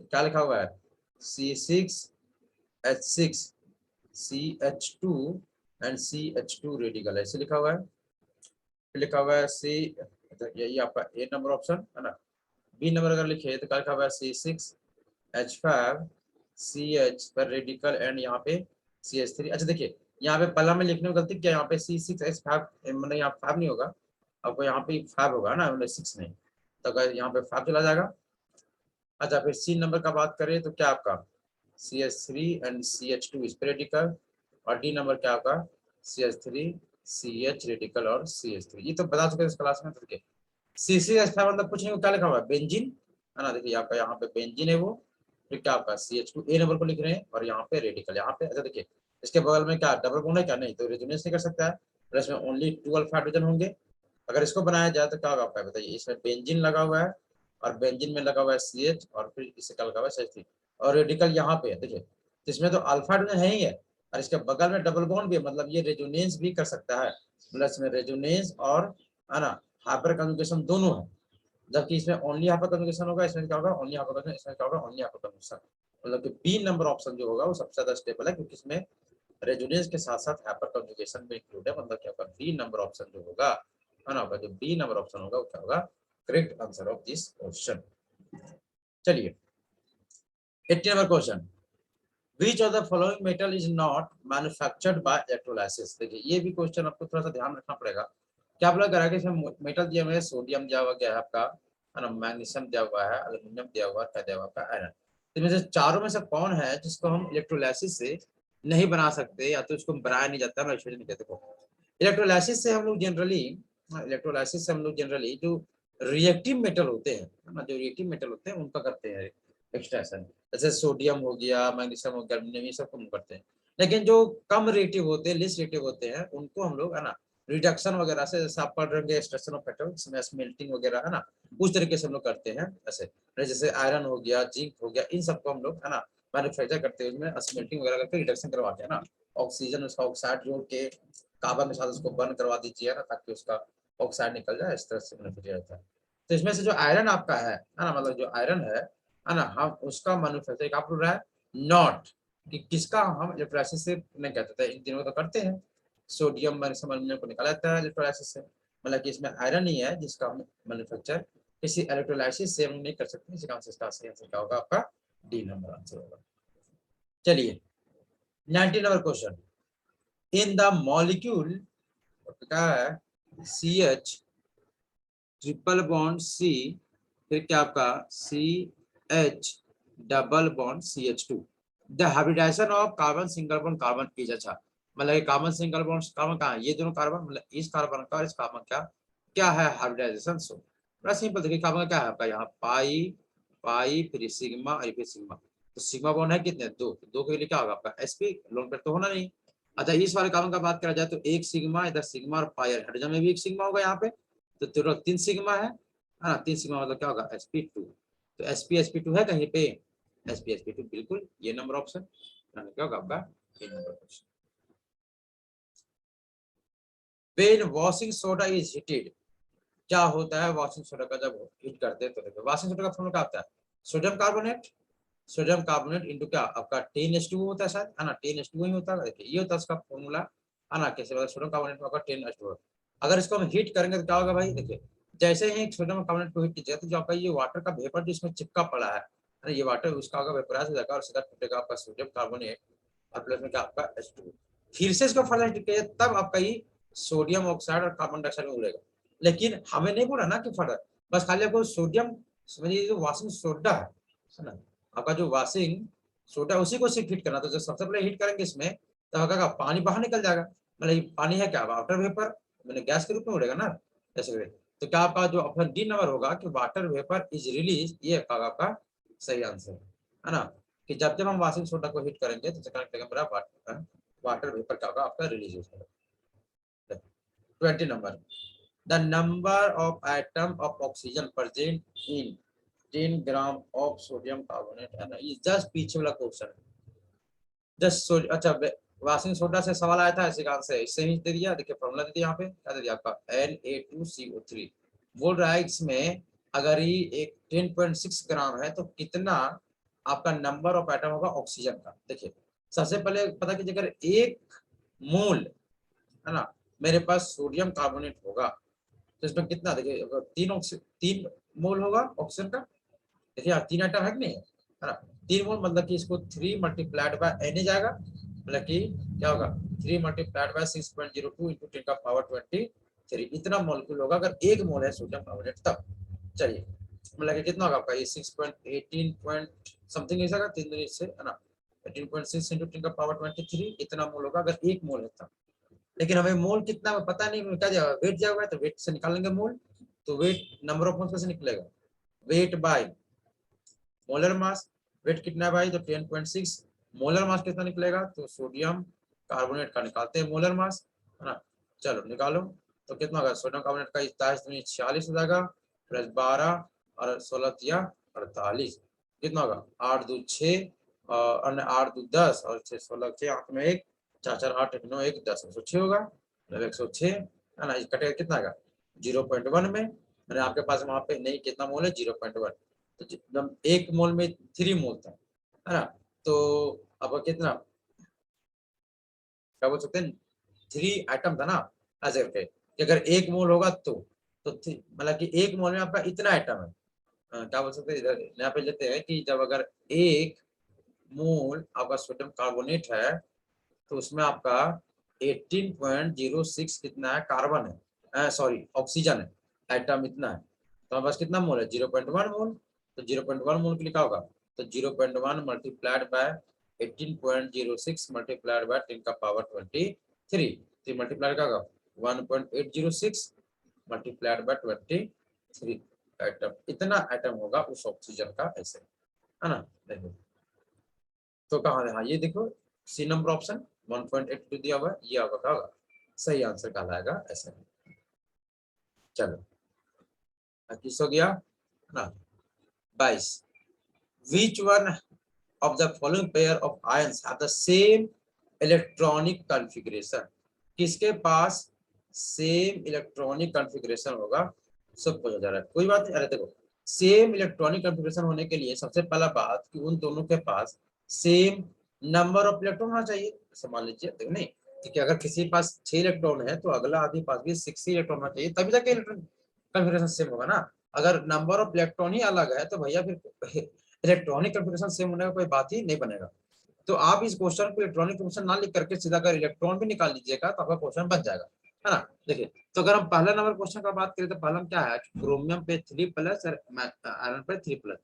A: क्या लिखा हुआ है, C6H6 CH2 and CH2 radical, ऐसे लिखा हुआ है। लिखा हुआ है सी, यही आपका ए नंबर ऑप्शन है ना। बी नंबर अगर लिखे तो क्या लिखा हुआ है, C6H5CH पर रेडिकल एंड यहाँ पे CH3। अच्छा देखिए यहाँ पे पहला में लिखने में गलती क्या, यहाँ पे C6H5 मतलब यहाँ 5 नहीं होगा, आपको यहाँ पे 5 होगा ना, मतलब 6 नहीं, तो अगर यहाँ पे 5 चला जाएगा। अच्छा फिर सी नंबर का बात करें तो क्या आपका CH3 एंड CH2 इस पर रेडिकल, और डी नंबर क्या आपका CH3 CH रेडिकल और CH3, ये तो बता चुके इस क्लास में। तो देखिए C6H5 मतलब कुछ नहीं, क्या लिखा हुआ है, बेंजीन है ना, देखिए आपका यहाँ पे बेंजीन है वो, फिर क्या आपका CH2 ए नंबर को लिख रहे हैं, और यहाँ पे रेडिकल यहाँ पे। अच्छा देखिए इसके बगल में क्या डबल बॉन्ड है क्या, नहीं, तो रेजोनेंस नहीं कर सकता है, और इसमें ओनली 2 अल्फा हाइड्रोजन होंगे। अगर इसको बनाया जाए तो क्या होगा आपका बताइए, इसमें बेंजीन लगा हुआ है, और बेंजीन में लगा हुआ है CH, और फिर इससे क्या लगा हुआ है CH3, और रेडिकल यहाँ पे है देखिए, तो इसमें तो अल्फा हाइड्रोजन है ही है, और इसके बगल में डबल बॉन्ड भी है, मतलब ये रेजोनेंस भी कर सकता है, प्लस में रेजोनेंस और है ना हाइपर कंजुगेशन दोनों है। जबकि इसमें ओनली हाइपर कंजुगेशन होगा, इसमें क्या होगा ओनली हाइपर कंजुगेशन, इसमें क्या होगा ओनली हाइपर कंजुगेशन, मतलब कि बी नंबर ऑप्शन जो होगा वो सबसे ज्यादा स्टेबल है, क्योंकि इसमें रेजोनेंस के साथ साथ हाइपर कंजुगेशन भी इंक्लूड है, मतलब क्या होगा बी नंबर ऑप्शन जो होगा है ना, जो बी नंबर ऑप्शन होगा वो क्या होगा correct answer of this question. चलिए 18 number question, Which of the following metal is not manufactured by electrolysis? देखिए ये भी क्वेश्चन आपको थोड़ा सा ध्यान रखना पड़ेगा। क्या आप लोग करा कि इसमें मेटल दिया हुआ है, सोडियम दिया हुआ गया है आपका है ना, मैग्नीशियम दिया हुआ है, एल्यूमिनियम दिया हुआ है, क्या दिया हुआ है आपका आयरन। इनमें से चारों में से कौन है जिसको हम इलेक्ट्रोलाइसिस से नहीं बना सकते, या तो इसको बनाया नहीं जाता, नहीं कहते को इलेक्ट्रोलाइसिस से हम लोग जनरली, इलेक्ट्रोलाइसिस से हम लोग जनरली जो रिएक्टिव मेटल होते हैं ना, जो रिएक्टिव मेटल होते हैं उनका करते हैं एक्सट्रैक्शन, जैसे सोडियम हो गया, मैग्नीशियम हो गया, एल्यूमिनियम, ये सब कम करते हैं। लेकिन जो कम रेटिव होते हैं, लिस्ट रेटिव होते हैं, उनको हम लोग है ना रिडक्शन वगैरह से, जैसे आप पढ़ रहे होंगे एक्सट्रैक्शन ऑफ मेटल, इसमें स्मेल्टिंग वगैरह है ना, उस तरीके से हम लोग करते हैं ऐसे, जैसे आयरन हो गया, जिंक हो गया, इन सबको हम लोग है ना मैन्युफैक्चर करते हैं, उसमें स्मेल्टिंग वगैरह करके रिडक्शन करवाते हैं ना, ऑक्सीजन उसका ऑक्साइड जोड़ के कार्बन के साथ उसको बर्न करवा दीजिए ना, ताकि उसका ऑक्साइड निकल जाए, इस तरह से मैन्युफैक्चर होता है। तो इसमें से जो आयरन आपका है ना, मतलब जो आयरन है ना, हम उसका मैन्युफैक्चरिंग आप बोल रहा है नॉट, कि किसका हम इलेक्ट्रोलाइसिस से नहीं कहते थे, इन तीनों को तो करते हैं, सोडियम मैग्नीशियम एल्यूमिनियम को निकाला जाता है इलेक्ट्रोलाइसिस से, मतलब कि इसमें आयरन ही है जिसका हम मैन्युफैक्चर किसी इलेक्ट्रोलाइसिस से हम नहीं कर सकते, इसका आंसर क्या होगा आपका डी नंबर आंसर होगा। चलिए 19 number question, in the molecule क्या है CH ट्रिपल बॉन्ड C, फिर क्या आपका CH double bond CH2, the hybridization of carbon single bond carbon is, अच्छा मतलब कार्बन सिंगल बॉन्ड कार्बन कहाँ है, ये दोनों कार्बन, मतलब इस कार्बन का और इस कार्बन का क्या है हाइब्रिडाइजेशन। सो बड़ा सिंपल, देखिए कार्बन का क्या है आपका यहाँ पाई पाई, फिर सिग्मा और फिर सिग्मा, तो सिग्मा बॉन्ड है कितने, दो, तो दो के लिए क्या होगा आपका sp, लोन पर तो होना नहीं। अच्छा इस वाले कार्बन का बात करा जाए तो एक सिग्मा, इधर सिग्मा और पाई, हाइड्रोजन में भी एक सिग्मा होगा यहाँ पे, तो टोटल 3 सिग्मा है ना, 3 सिग्मा मतलब क्या होगा sp2, तो sp2 है कहीं पे, sp2 बिल्कुल ये नंबर ऑप्शन क्या होगा आपका ये number option. When washing soda is heated, क्या होता है वॉशिंग सोडा का जब हीट करते हैं तो देखो वॉशिंग सोडा का फॉर्मूला क्या होता है, sodium carbonate, sodium carbonate into क्या आपका 10H2 होता है शायद है ना, 10H2 ही होता है, देखिए ये होता है इसका फॉर्मूला है ना, कैसे मतलब सोडियम कार्बोनेट में 10H2। अगर इसको हम हीट करेंगे तो क्या होगा भाई, देखिए जैसे ही सोडियम कार्बोनेट को हीट कीजिएगा तो जो आपका ये वाटर का वेपर जो इसमें चिपका पड़ा है ये वाटर उसका होगा वेपराइज हो जाएगा, और सीधा टूटेगा आपका सोडियम कार्बोनेट, और प्लस में क्या आपका H2, फिर से इसको फर्दर हीट कीजिए तब आपका ये सोडियम ऑक्साइड और कार्बन डाइऑक्साइड में उड़ेगा। लेकिन हमें नहीं बोला ना कि फर्दर, बस खाली आपको सोडियम समझिए जो वॉशिंग सोडा है ना, आपका जो वॉशिंग सोडा उसी को सिर्फ हीट करना, तो जब सबसे पहले हीट करेंगे इसमें तब क्या पानी बाहर निकल जाएगा, मतलब ये पानी है क्या, वाटर वेपर, मैंने गैस के रूप में उड़ेगा ना ऐसे करके। तो क्या आपका जो ऑप्शन डी नंबर होगा कि वाटर वेपर इज रिलीज, ये आपका सही आंसर है ना, कि जब जब हम वॉशिंग सोडा को हीट करेंगे तो सेकंड टेम्परेचर वाटर वेपर क्या होगा आपका रिलीज हो जाएगा। 20 number, the number of item of oxygen present in 10 gram of sodium carbonate है ना, ये जस्ट पीछे वाला क्वेश्चन है। जस्ट अच्छा वॉशिंग सोडा से सवाल आया था, ऐसे का आंसर इससे ही दे दिया। देखिए फॉर्मूला दे दिया, यहाँ पे क्या दे दिया आपका Na2CO3। बोल रहा है इसमें अगर ये एक 10.6 ग्राम है तो कितना आपका नंबर ऑफ एटम होगा ऑक्सीजन का। देखिए सबसे पहले पता कीजिए, अगर 1 मोल है ना मेरे पास सोडियम कार्बोनेट होगा तो इसमें कितना, देखिए अगर 3 मोल होगा ऑक्सीजन का। देखिए 3 आइटम है कि नहीं है ना, 3 मोल मतलब कि इसको 3 मल्टीप्लाइड बाय एन जाएगा, मतलब कि क्या होगा 3 मल्टीप्लाइड बाय 6.02 इंटू 10 का पावर 23, इतना मॉलिक्यूल होगा अगर 1 मोल है सोडियम कार्बोनेट तब। चलिए मतलब कि कितना होगा आपका ये 6.18 पॉइंट समथिंग ऐसा 3 दिन से है ना, 18.6 इंटू 10 का पावर 23 इतना मोल होगा अगर 1 मोल है तब। लेकिन हमें मोल कितना पता नहीं, क्या जाएगा वेट जाएगा, तो वेट से निकालेंगे मोल, तो वेट नंबर ऑफ मोल्स कैसे निकलेगा, weight by molar mass. Weight कितना है भाई, तो 10.6। मोलर मास कितना निकलेगा, तो सोडियम कार्बोनेट का निकालते हैं मोलर मास है ना। चलो निकालो, तो कितना होगा सोडियम कार्बोनेट का 46 हो जाएगा, प्लस 12 और 16 48, कितना होगा 8 2 6 और 8 2 10 और 6 16 6 8 में 1 4 4 8 9 1 10 106 होगा, मतलब 106 है ना। इस कटेगा कितना आएगा 0.1 में, मैंने आपके पास वहां पे नहीं कितना मोल है 0.1, तो जब 1 मोल में 3 मोल था है ना, तो अब कितना क्या बोल सकते हैं 3 आइटम था ना, ऐसे करके कि अगर 1 मोल होगा तो मतलब कि 1 मोल में आपका इतना आइटम है। क्या बोल सकते हैं, इधर यहाँ पे लेते हैं कि जब अगर 1 मोल आपका सोडियम कार्बोनेट है तो उसमें आपका 18.06 कितना है कार्बन है, सॉरी ऑक्सीजन है, आइटम इतना है, तो हमारे पास कितना मोल है 0.1 मोल, तो 0.1 मोल के लिए क्या होगा, तो 0.1 मल्टीप्लाइड बाय 18.06 मल्टीप्लाइड बाय 10 का पावर 23, तो मल्टीप्लाइड क्या होगा 1.806 मल्टीप्लाइड बाय 23 आइटम, इतना आइटम होगा उस ऑक्सीजन का ऐसे है ना। देखो तो कहाँ है, हाँ ये देखो सी नंबर ऑप्शन 1.82 दिया हुआ है, ये आपका क्या होगा सही आंसर कहलाएगा ऐसे। चलो 21 हो गया ना। 22, which one of the following pair of ions have the same electronic configuration, किसके पास सेम इलेक्ट्रॉनिक कॉन्फ़िगरेशन होगा, सब कुछ हो जा रहा है कोई बात नहीं। अरे देखो सेम इलेक्ट्रॉनिक कॉन्फ़िगरेशन होने के लिए सबसे पहला बात कि उन दोनों के पास सेम नंबर ऑफ इलेक्ट्रॉन होना चाहिए। जैसे मान लीजिए देखो नहीं, कि अगर किसी के पास 6 इलेक्ट्रॉन है तो अगला आदमी पास भी 6 इलेक्ट्रॉन होना चाहिए, तभी जाके इलेक्ट्रॉन कॉन्फ़िगरेशन सेम होगा ना। अगर नंबर ऑफ इलेक्ट्रॉन ही अलग है तो भैया फिर इलेक्ट्रॉनिक कॉन्फ़िगरेशन सेम होने का कोई बात ही नहीं बनेगा। तो आप इस क्वेश्चन को इलेक्ट्रॉनिक कॉन्फ़िगरेशन ना लिख करके सीधा अगर इलेक्ट्रॉन भी निकाल लीजिएगा तो आपका क्वेश्चन बन जाएगा है ना। देखिए तो अगर हम पहला नंबर क्वेश्चन का बात करें तो पहला क्या है, क्रोमियम पे 3 प्लस और आयरन पे 3 प्लस,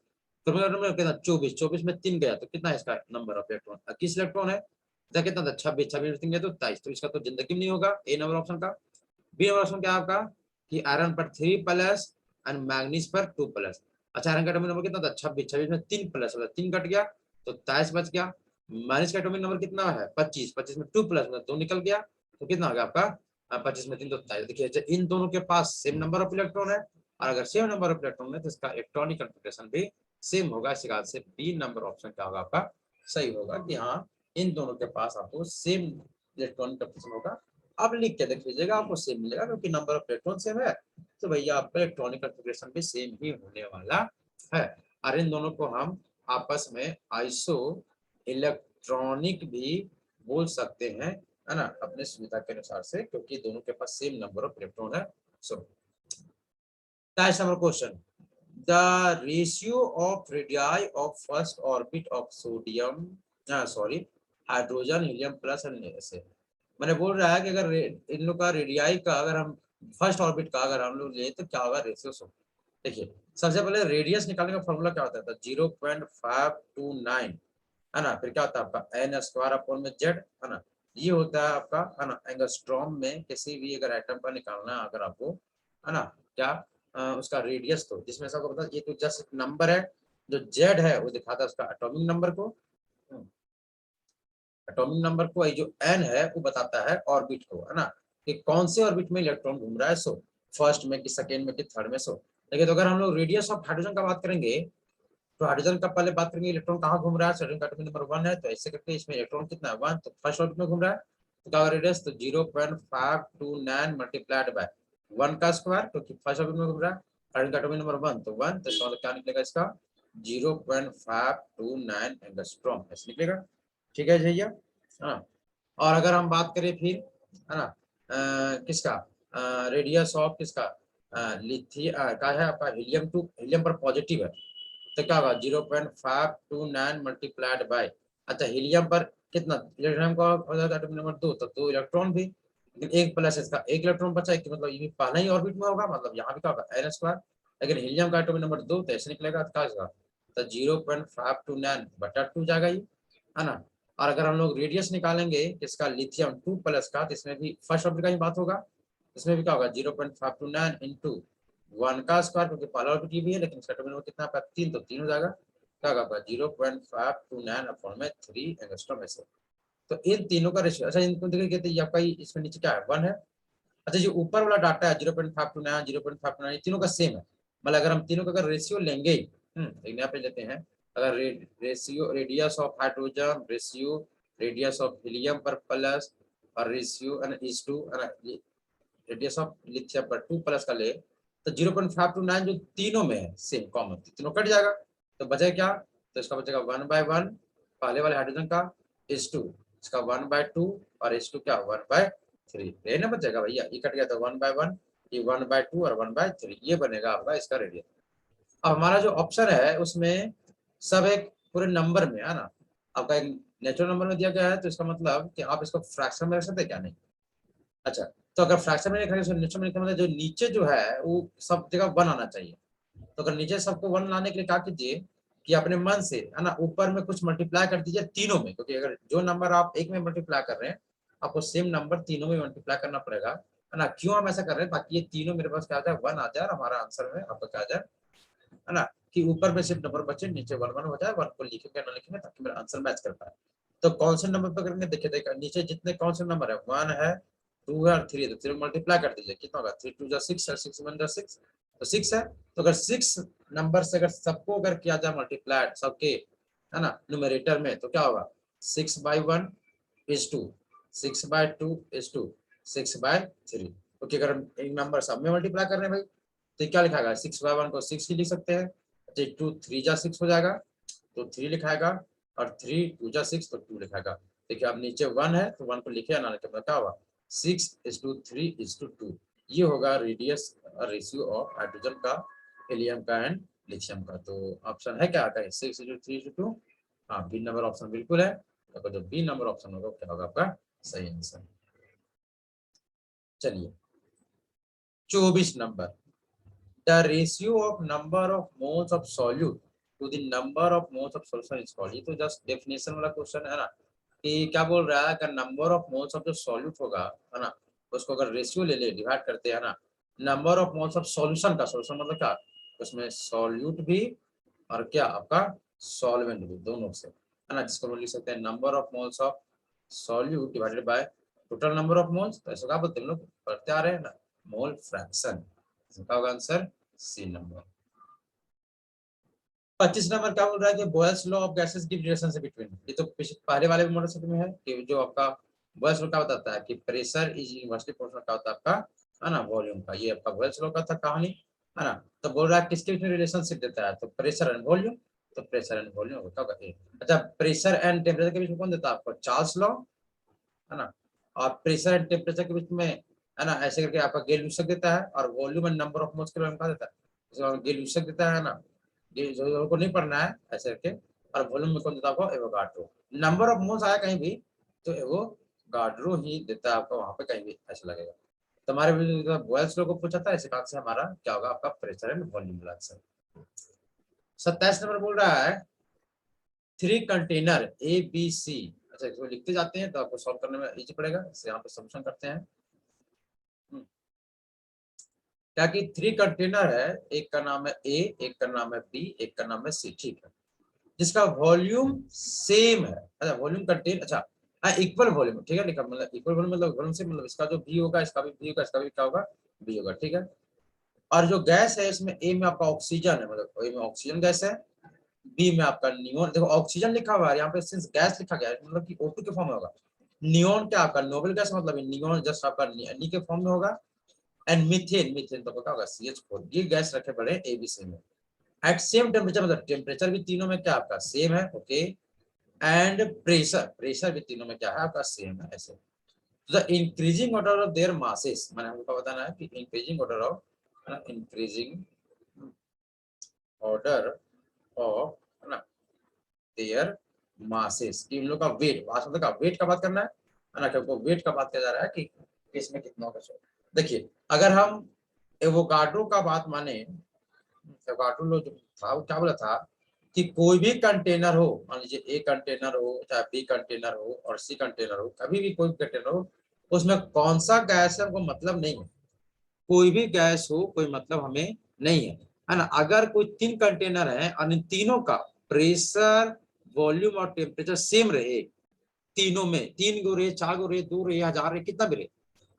A: क्रोमियम में कितना 24, 24 में 3 गया तो कितना है इसका नंबर ऑफ इलेक्ट्रॉन, 21 इलेक्ट्रॉन है, कितना था 26, 26 में 3 गया तो 23, तो इसका तो जिंदगी में नहीं होगा ए नंबर ऑप्शन का। बी नंबर ऑप्शन क्या है आपका कि आयरन पर 3 प्लस एंड मैग्नीज पर 2 प्लस। अच्छा आयरन का एटॉमिक नंबर कितना था 26, 26 में 3 प्लस मतलब 3 कट गया तो 23 बच गया। मैग्नीज का एटॉमिक नंबर कितना है 25, 25 में 2 प्लस मतलब 2 निकल गया, तो कितना हो गया आपका 25 में 3 तो 23। देखिए इन दोनों के पास सेम नंबर ऑफ इलेक्ट्रॉन है और अगर सेम नंबर ऑफ इलेक्ट्रॉन है तो इसका इलेक्ट्रॉनिक कॉन्फ़िगरेशन भी सेम होगा। इस प्रकार से बी नंबर ऑप्शन क्या होगा आपका सही होगा कि हाँ इन दोनों के पास आपको सेम इलेक्ट्रॉनिक कॉन्फ़िगरेशन होगा। आप लिख के देख लीजिएगा आपको सेम मिलेगा क्योंकि नंबर ऑफ इलेक्ट्रॉन सेम है, तो भैया आपका इलेक्ट्रॉनिक कॉन्फ़िगरेशन भी सेम ही होने वाला है। और इन दोनों को हम आपस में आइसो इलेक्ट्रॉनिक भी बोल सकते हैं है ना, अपने सुविधा के अनुसार से, क्योंकि दोनों के पास सेम नंबर ऑफ इलेक्ट्रॉन है। So that's our question, the ratio of radii of first orbit of sodium sorry hydrogen helium plus ऐसे मैंने बोल रहा है कि अगर इन लोग का रेडियाई का अगर हम फर्स्ट ऑर्बिट का अगर हम लोग ले तो क्या होगा रेशियो। सो देखिए सबसे पहले रेडियस निकालने का फॉर्मूला क्या होता था 0.529 है ना, फिर क्या होता है आपका n स्क्वायर अपॉन में z है ना, ये होता है आपका, है ना, एंगस्ट्रॉम में किसी भी अगर एटम का निकालना है अगर आपको, है ना, क्या उसका रेडियस, तो जिसमें से आपको पता ये तो जस्ट नंबर है, जो जेड है वो दिखाता है उसका एटॉमिक नंबर को, एटॉमिक नंबर को, जो एन है वो बताता है ऑर्बिट को, है ना, कि कौन से ऑर्बिट में इलेक्ट्रॉन घूम रहा है, सो फर्स्ट में कि सेकेंड में कि थर्ड में, सो लेकिन तो अगर हम लोग रेडियस ऑफ हाइड्रोजन का बात करेंगे, तो हाइड्रोजन का पहले बात करेंगे इलेक्ट्रॉन कहाँ घूम रहा है, हाइड्रोजन का एटॉमिक नंबर 1 है, तो ऐसे करके इसमें इलेक्ट्रॉन कितना है 1, तो फर्स्ट ऑर्बिट में घूम रहा है, तो क्या रेडियस, तो 0.529 मल्टीप्लाइड बाय 1 का स्क्वायर, क्योंकि फर्स्ट ऑर्बिट में घूम रहा है, हाइड्रोजन का एटॉमिक नंबर 1, तो 1, तो इसका मतलब क्या निकलेगा इसका 0.529 एंगस्ट्रॉम ऐसे निकलेगा। ठीक है भैया। हाँ, और अगर हम बात करें फिर, है ना, किसका रेडियस ऑफ किसका लिथियम का है आपका हीलियम टू, हीलियम पर पॉजिटिव है, तो क्या होगा 0.529 मल्टीप्लाइड बाय, अच्छा हीलियम पर कितना इलेक्ट्रॉन का हो जाता है एटॉमिक नंबर 2, तो 2 इलेक्ट्रॉन भी, लेकिन एक प्लस इसका एक इलेक्ट्रॉन बचा है, कि मतलब ये भी पहला ही ऑर्बिट में होगा, मतलब यहाँ भी क्या होगा n स्क्वायर, लेकिन हीलियम का एटॉमिक नंबर 2 तो ऐसे निकलेगा, क्या होगा, तो 0.529 बटा 2 जाएगा ये, है ना। और अगर हम लोग रेडियस निकालेंगे किसका लिथियम 2 प्लस का, तो इसमें भी फर्स्ट ऑर्बिट का ही बात होगा, इसमें भी क्या होगा 0.529 इंटू 1 का स्क्वायर, क्योंकि पहला ऑर्बिट ये भी है, लेकिन इसका एटॉमिक नंबर कितना है 3, तो 3 हो जाएगा, क्या होगा 0.529 अपॉन में 3 एंगस्ट्रॉम ऐसे। तो इन तीनों का रेशियो, अच्छा इनको देखिए तो ये आपका इसमें नीचे क्या है 1 है, अच्छा जो ऊपर वाला डाटा है 0.529 0.529 तीनों का सेम है, मतलब अगर हम तीनों का अगर रेशियो लेंगे, एक नया पे लेते हैं, अगर ratio radius of hydrogen, ratio radius of helium पर प्लस, और ratio is to radius of lithium पर 2 प्लस का ले, तो 0.529 जो तीनों में है सेम कॉमन, तीनों कट जाएगा, तो बचेगा क्या, तो इसका बचेगा 1/1 पहले वाले हाइड्रोजन का, इज टू इसका 1/2, और इज टू क्या 1/3, ये ना बचेगा भैया, ये कट गया तो 1/1, ये 1/2 और 1/3, ये बनेगा आपका इसका रेडियस। अब हमारा जो ऑप्शन है उसमें सब एक पूरे नंबर में है ना, आपका एक नेचुरल नंबर में दिया गया है, तो इसका मतलब कि आप इसको फ्रैक्शन में रख सकते हैं क्या, नहीं, अच्छा, तो अगर फ्रैक्शन में लिखा है, नेचुरल में लिखा मतलब जो नीचे जो है वो सब जगह 1 आना चाहिए, तो अगर नीचे सबको 1 लाने के लिए क्या कीजिए कि अपने मन से, है ना, ऊपर में कुछ मल्टीप्लाई कर दीजिए तीनों में, क्योंकि अगर जो नंबर आप एक में मल्टीप्लाई कर रहे हैं, आपको सेम नंबर तीनों में मल्टीप्लाई करना पड़ेगा, है ना, क्यों हम ऐसा कर रहे हैं, ताकि ये तीनों मेरे पास क्या आ जाए 1 आ जाए, और हमारा आंसर में आपका क्या आ जाए, है ना, कि ऊपर में सिर्फ नंबर बचे, नीचे 1 1 हो जाए, 1 को लिखेंगे ना लिखेंगे, ताकि मेरा आंसर मैच कर पाए। तो कौन से नंबर पर करेंगे, देखिए देखिए नीचे जितने कौन से नंबर है 1 है 2 है और 3 है, तो 3 मल्टीप्लाई कर दीजिए, कितना होगा 3 2 6 और 6 1 6, तो 6 है, तो अगर 6 नंबर से अगर सबको अगर किया जाए मल्टीप्लाई सबके, है ना, न्यूमरेटर में, तो क्या होगा 6/1 इज टू 6/2 इज टू 6/3, क्योंकि अगर हम एक नंबर सब में मल्टीप्लाई कर रहे हैं भाई, तो क्या लिखाएगा 6/1 को 6 ही लिख सकते हैं, 2 3 जा 6 हो जाएगा, तो 3 लिखाएगा, और 3 2 जा 6 तो 2 लिखाएगा। देखिए अब नीचे 1 है तो 1 को लिखे ना लिखे, क्या होगा 6:3:2, ये होगा रेडियस रेशियो ऑफ हाइड्रोजन का, हीलियम का एंड लिथियम का। तो ऑप्शन है क्या आता है 6:3:2, हाँ बी नंबर ऑप्शन बिल्कुल है, तो जो बी नंबर ऑप्शन होगा क्या होगा आपका सही आंसर। चलिए 24 number, the ratio of number of moles of solute to the number of moles of solution is called, ये तो जस्ट डेफिनेशन वाला क्वेश्चन है ना, कि क्या बोल रहा है, अगर नंबर ऑफ मोल्स ऑफ जो सॉल्यूट होगा, है ना, उसको अगर रेशियो ले ले डिवाइड करते हैं ना, number of moles of solution का, सॉल्यूशन मतलब क्या, उसमें सॉल्यूट भी और क्या आपका सॉल्वेंट भी दोनों से, है ना, जिसको हम लिख सकते हैं number of moles of solute divided by total number of moles, तो ऐसा क्या बोलते हैं हम लोग पढ़ते आ रहे हैं ना, मोल फ्रैक्शन, इसका होगा आंसर सी नंबर। 25 नंबर क्या बोल रहा है कि Boyle's law of gases give relationship between, ये तो पहले वाले मॉडल सेट में है कि जो आपका बॉयल्स लॉ क्या बताता है कि प्रेशर इज इनवर्सली प्रोपोर्शनल क्या होता है आपका, है ना, वॉल्यूम का, ये आपका बॉयल्स लॉ का था कहानी, है ना, तो बोल रहा है किसके बीच में रिलेशनशिप देता है, तो प्रेशर एंड वॉल्यूम, तो प्रेशर एंड वॉल्यूम होता होगा ए। अच्छा प्रेशर एंड टेम्परेचर के बीच में कौन देता है आपको चार्ल्स लॉ, है ना, और प्रेशर एंड टेम्परेचर के बीच में, है ना, ऐसे करके आपका गेल ल्यूसक देता है, और volume and number of moles के बारे में क्या देता है, गेल ल्यूसक देता है ना, ये जो को नहीं पढ़ना है ऐसे करके, और वॉल्यूम में कौन देता है आपको एवोगाड्रो, नंबर ऑफ मोल्स आया कहीं भी तो एवोगाड्रो ही देता है आपको वहां पे कहीं भी ऐसा लगेगा। तो हमारे बॉयल्स लॉ को पूछा था, इसी बात से हमारा क्या होगा आपका pressure and volume answer. 27 number बोल रहा है 3 कंटेनर ए बी सी अच्छा इसको लिखते जाते हैं तो आपको सॉल्व करने में इजी पड़ेगा। इससे यहाँ पे सॉल्यूशन करते हैं। क्या कि 3 कंटेनर है, एक का नाम है ए, एक का नाम है बी, एक का नाम है सी, ठीक है, जिसका वॉल्यूम सेम है। अच्छा वॉल्यूम कंटेन, अच्छा हाँ इक्वल वॉल्यूम, ठीक है, लिखा मतलब इक्वल वॉल्यूम मतलब वॉल्यूम से मतलब इसका जो बी होगा इसका भी बी होगा, इसका भी क्या होगा बी होगा, ठीक है। और जो गैस है इसमें ए में आपका ऑक्सीजन है, मतलब ए में ऑक्सीजन गैस है, बी में आपका नियोन, देखो ऑक्सीजन लिखा हुआ है यहाँ पे, सिंस गैस लिखा गया है मतलब कि O2 के फॉर्म में होगा। नियोन क्या आपका नोबल गैस मतलब नियोन जस्ट आपका नी के फॉर्म में होगा। एंड मीथेन, मीथेन तो पता होगा CH4, ये गैस रखे पड़े ABC में एट सेम टेम्परेचर, मतलब टेम्परेचर भी तीनों में क्या आपका सेम है, ओके। एंड प्रेशर, प्रेशर भी तीनों में क्या है आपका सेम है, ऐसे। तो the increasing order of their masses, मैंने हमको बताना है कि increasing order of, increasing order of ना देयर मासेस, कि इन लोग का वेट, मतलब का वेट का बात करना है ना, क्योंकि वेट का बात किया जा रहा है कि इसमें कितना होगा। देखिए अगर हम एवोगाड्रो का बात माने, एवोगाड्रो जो था वो क्या बोला था कि कोई भी कंटेनर हो, मान लीजिए ए कंटेनर हो चाहे बी कंटेनर हो और सी कंटेनर हो, कभी भी कोई कंटेनर हो, उसमें कौन सा गैस है हमको मतलब नहीं है, कोई भी गैस हो कोई मतलब हमें नहीं है ना। अगर कोई 3 कंटेनर है और इन तीनों का प्रेशर वॉल्यूम और टेम्परेचर सेम रहे, तीनों में 3 गो रहे, 4 गो रहे, 2 रहे, 1000 रहे, कितना भी रहे,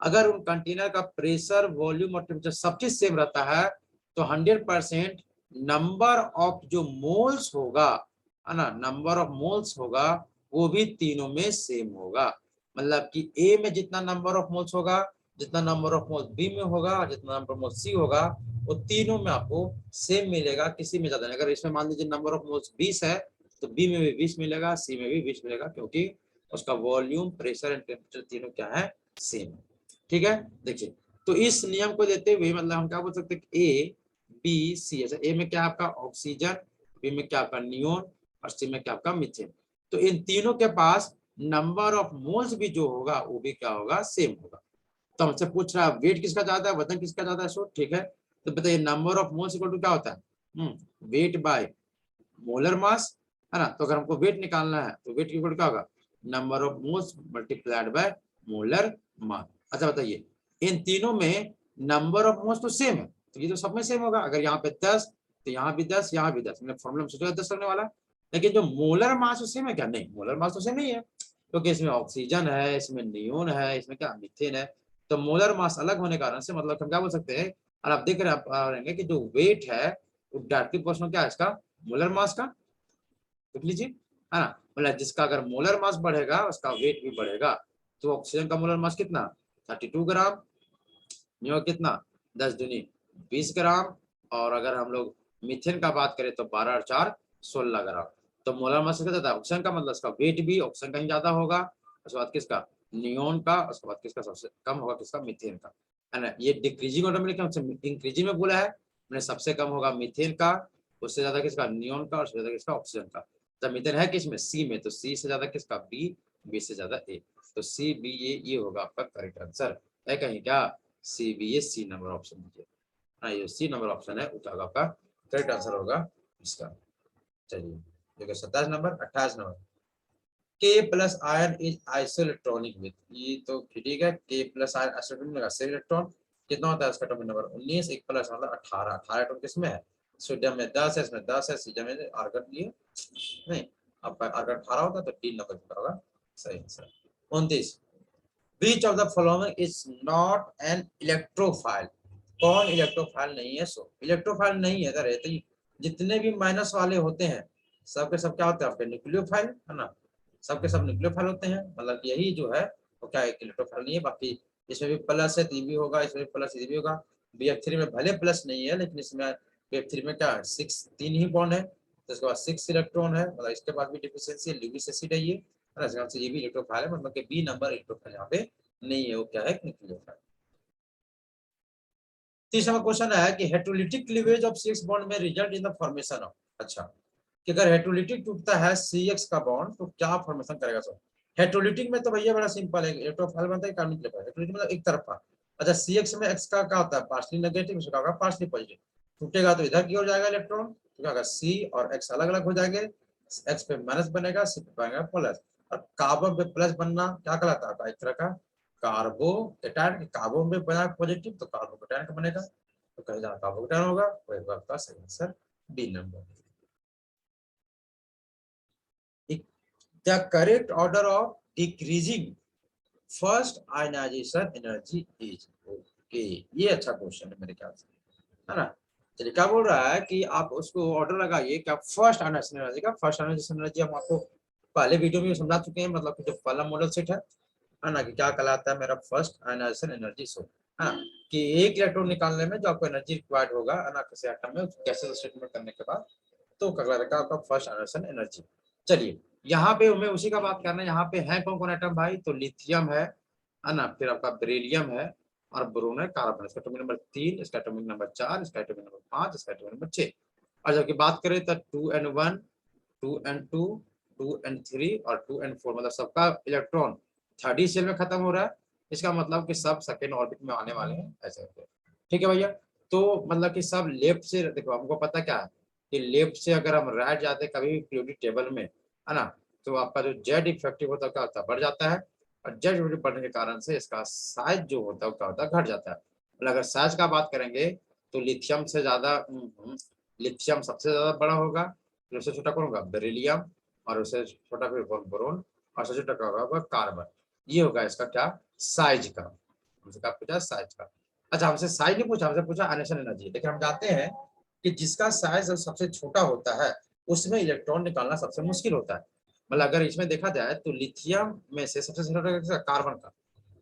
A: अगर उन कंटेनर का प्रेशर वॉल्यूम और टेम्परेचर सब चीज सेम रहता है तो 100% नंबर ऑफ जो मोल्स होगा, है ना, नंबर ऑफ मोल्स होगा वो भी तीनों में सेम होगा। मतलब कि ए में जितना नंबर ऑफ मोल्स होगा, जितना नंबर ऑफ मोल्स बी में होगा, जितना नंबर ऑफ मोल्स सी होगा, वो तीनों में आपको सेम मिलेगा, किसी में ज्यादा नहीं। अगर इसमें मान लीजिए नंबर ऑफ मोल्स 20 है तो बी में भी 20 मिलेगा, सी में भी 20 मिलेगा, क्योंकि उसका वॉल्यूम प्रेशर एंड टेम्परेचर तीनों क्या है सेम, ठीक है। देखिए तो इस नियम को देते हुए मतलब हम क्या बोल सकते हैं, ए बी सी, ऐसा ए में क्या आपका ऑक्सीजन, बी में क्या आपका नियोन और सी में क्या आपका मीथेन, तो इन तीनों के पास नंबर ऑफ मोल्स भी जो होगा वो भी क्या होगा सेम होगा। तो हमसे पूछ रहा है वेट किसका ज्यादा है, वजन किसका ज्यादा है, सो ठीक है। तो बताइए number of moles equal to क्या होता है, वेट बाय मोलर मास, है ना। तो अगर हमको वेट निकालना है तो वेट इक्वल क्या होगा, number of moles multiplied by molar मास। अच्छा बताइए इन तीनों में नंबर ऑफ मोल्स तो सेम है, तो ये तो सब में सेम होगा। अगर यहाँ पे 10 तो यहाँ भी 10, यहाँ भी 10, मैंने फॉर्मूला में सोचा 10 लगने वाला, लेकिन जो मोलर मास तो सेम है क्या, नहीं मोलर मास तो सेम नहीं है, क्योंकि इसमें ऑक्सीजन है, इसमें नियोन है, इसमें क्या मीथेन है। तो मोलर मास अलग होने के कारण से मतलब हम क्या बोल सकते हैं, और आप देख रहे हैं कि जो वेट है वो डायरेक्टली प्रोपोर्शनल क्या है इसका मोलर मास का, देख लीजिए, है ना। मतलब जिसका अगर मोलर मास बढ़ेगा उसका वेट भी बढ़ेगा। तो ऑक्सीजन का मोलर मास कितना 32 ग्राम, नियो कितना 10 दूनी 20 ग्राम, और अगर हम लोग मीथेन का बात करें तो 12 और 4 16 ग्राम। तो मोलर मास कितना था ऑक्सीजन का, मतलब इसका वेट भी ऑक्सीजन का ही ज्यादा होगा, उसके बाद किसका नियोन का, उसके बाद किसका सबसे कम होगा किसका मीथेन का, है ना। ये डिक्रीजिंग ऑर्डर में लिखा, इंक्रीजिंग में बोला है मैंने, सबसे कम होगा मीथेन का, उससे ज्यादा किसका नियोन का, और उससे ज्यादा किसका ऑक्सीजन का। जब मीथेन है किसमें सी में, तो सी से ज्यादा किसका बी, बी से ज्यादा ए, तो सी बी ये होगा आपका करेक्ट आंसर है कहीं क्या, सी बी ये सी नंबर ऑप्शन दीजिए, हाँ ये सी नंबर ऑप्शन है उसका आपका करेक्ट आंसर होगा इसका। चलिए देखो 27 नंबर, 28 नंबर, के plus ion is isoelectronic with, ये तो ठीक है, के प्लस आयन आइसोइलेक्ट्रॉनिक में से इलेक्ट्रॉन कितना होता है इसका एटॉमिक नंबर 19, एक प्लस मतलब 18, 18 एटॉम किसमें है, सोडियम में 10 है, इसमें 10 है, सीजन में आर्गन लिए नहीं, आपका आर्गन 18 होता है तो 3 नंबर का होगा सही answer. 29, Which of the following is not an electrophile, कौन इलेक्ट्रोफाइल नहीं है, सो इलेक्ट्रोफाइल नहीं है अगर है तो जितने भी माइनस वाले होते हैं सबके सब क्या होते हैं आपके न्यूक्लियोफाइल, है ना, सबके सब न्यूक्लियोफाइल होते हैं, मतलब यही जो है वो क्या है इलेक्ट्रोफाइल नहीं है। बाकी इसमें भी प्लस है तो ये भी होगा, इसमें भी प्लस ये भी होगा। BF3 में भले प्लस नहीं है लेकिन इसमें BF3 में क्या है 6 3 ही बॉन्ड है, तो इसके बाद 6 इलेक्ट्रॉन है, मतलब इसके बाद भी डिफिशियंसी है, ल्यूविस एसिड है ये, है ना, ये भी इलेक्ट्रोफाइल है, मतलब कि बी नंबर इलेक्ट्रोफाइल यहाँ पे नहीं है, वो क्या है न्यूक्लियोफाइल। तीसरा क्वेश्चन है कि हेटेरोलिटिक क्लीवेज ऑफ 6 बॉन्ड में result in the formation of, अच्छा कि अगर हेटेरोलिटिक टूटता है CX का बॉन्ड तो क्या फॉर्मेशन करेगा सर। हेटेरोलिटिक में तो भैया बड़ा सिंपल है, इलेक्ट्रोफाइल बनता है कार्बनिक लेपर, हेटेरोलिटिक मतलब एक तरफा। अच्छा CX में X का क्या होता है पार्शियली नेगेटिव, उसका होगा पार्शियली पॉजिटिव, टूटेगा तो इधर की ओर जाएगा इलेक्ट्रॉन, तो क्या होगा C और X अलग अलग हो जाएंगे, X पे माइनस बनेगा, C पे बनेगा प्लस, और कार्बन पे प्लस बनना क्या कहलाता है? एक तरह का कार्बोकेटायन। कार्बन पे बना पॉजिटिव तो कार्बोकेटायन का बनेगा, तो कहीं जाना कार्बोकेटायन होगा, तो आपका सही answer B number. The correct order of decreasing first ionization energy is, okay ये अच्छा क्वेश्चन है मेरे ख्याल से, है ना। चलिए क्या बोल रहा है कि आप उसको ऑर्डर लगाइए क्या फर्स्ट आयनाइजेशन एनर्जी का। फर्स्ट आयनाइजेशन एनर्जी हम आपको पहले वीडियो में समझा चुके हैं, मतलब कि जो पहला मॉडल सेट है ना, कि क्या कहलाता है मेरा फर्स्ट आयनाइजेशन एनर्जी सोर्स, है ना, कि एक इलेक्ट्रॉन निकालने में जो आपको एनर्जी रिक्वायर्ड होगा, है ना, किसी एटम में गैसेस स्टेट करने के बाद, तो कहलाता है आपका फर्स्ट आयनाइजेशन एनर्जी। चलिए यहाँ पे हमें उसी का बात करना है। यहाँ पे है कौन कौन एटम भाई? तो लिथियम है ना, फिर आपका बेरिलियम है और बोरोन है, कार्बन। इसका एटॉमिक नंबर 3, इसका एटॉमिक नंबर 4, इसका एटॉमिक नंबर 5, इसका एटॉमिक नंबर 6। और जबकि बात करें तो 2n1, 2n2, 2n3 और 2n4, मतलब सबका इलेक्ट्रॉन थर्ड ही शेल में खत्म हो रहा है। इसका मतलब कि सब सेकेंड ऑर्बिट में आने वाले हैं, ऐसे। ठीक है भैया, तो मतलब कि सब लेफ्ट से, देखो हमको पता क्या है कि लेफ्ट से अगर हम राइट जाते कभी भी पीरियोडिक टेबल में, है ना, तो आपका जो जेड इफेक्टिव होता है क्या होता है? बढ़ जाता है, और जेड इफेक्टिव बढ़ने के कारण से इसका साइज जो होता है क्या होता है? घट जाता है। मतलब अगर साइज का बात करेंगे तो लिथियम से ज्यादा, लिथियम सबसे ज्यादा बड़ा होगा, फिर उससे छोटा कौन होगा? बेरिलियम, और उससे छोटा फिर बोरोन, और सबसे छोटा होगा कार्बन। ये होगा इसका क्या? साइज का। हमसे क्या पूछा? साइज का। अच्छा हमसे साइज नहीं पूछा, हमसे पूछा आयनेशन एनर्जी। लेकिन हम जानते हैं कि जिसका साइज सबसे छोटा होता है उसमें इलेक्ट्रॉन निकालना सबसे मुश्किल होता है। मतलब अगर इसमें देखा जाए तो लिथियम में से सबसे छोटा कार्बन का,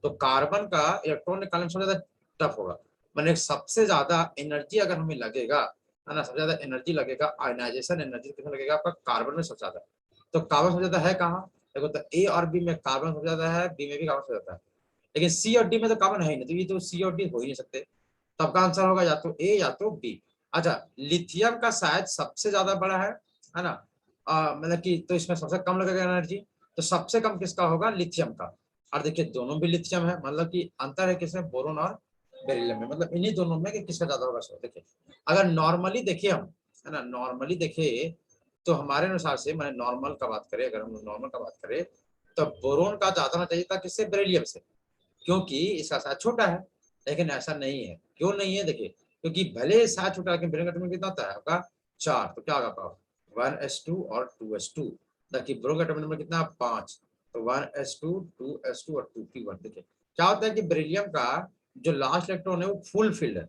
A: तो कार्बन का इलेक्ट्रॉन निकालने में सबसे ज्यादा टफ होगा। मतलब सबसे ज्यादा एनर्जी अगर हमें लगेगा, है ना, सबसे ज्यादा एनर्जी लगेगा, आयनाइजेशन एनर्जी कितना लगेगा? आपका कार्बन में सबसे ज्यादा। तो कार्बन सबसे ज्यादा है कहाँ? देखो तो ए और बी में कार्बन सबसे ज्यादा है, बी में भी कार्बन सबसे ज्यादा है, लेकिन सी और डी में तो कार्बन है ही नहीं, तो ये तो सी और डी हो ही नहीं सकते। तब का आंसर होगा या तो ए या तो बी। अच्छा लिथियम का शायद सबसे ज्यादा बड़ा है ना, मतलब कि तो इसमें सबसे कम लगेगा एनर्जी, तो सबसे कम किसका होगा? लिथियम का। और देखिए दोनों भी लिथियम है, मतलब कि अंतर है किसमें? बोरोन और बेरिलियम में, मतलब इन्हीं दोनों में कि किसका ज्यादा होगा। सो देखिए अगर नॉर्मली देखिए हम, है ना, नॉर्मली देखिए तो हमारे अनुसार से, मैंने नॉर्मल का बात करें, अगर हम नॉर्मल का बात करें तो बोरोन का ज्यादा होना चाहिए था किससे? बेरिलियम से, क्योंकि इसका साइज छोटा है। लेकिन ऐसा नहीं है, क्यों नहीं है? देखिए क्योंकि भले साइज छोटा लेकिन बेरिलियम एटॉमिक कितना होता है आपका? 4, तो क्या होगा? 1s2 और 2s2। ताकि बोरोन का एटॉमिक नंबर कितना? 5, तो 1s2, 2s2 और 2p1। देखिए क्या होता है कि बेरिलियम का जो लास्ट इलेक्ट्रॉन है वो फुल फिल्ड है,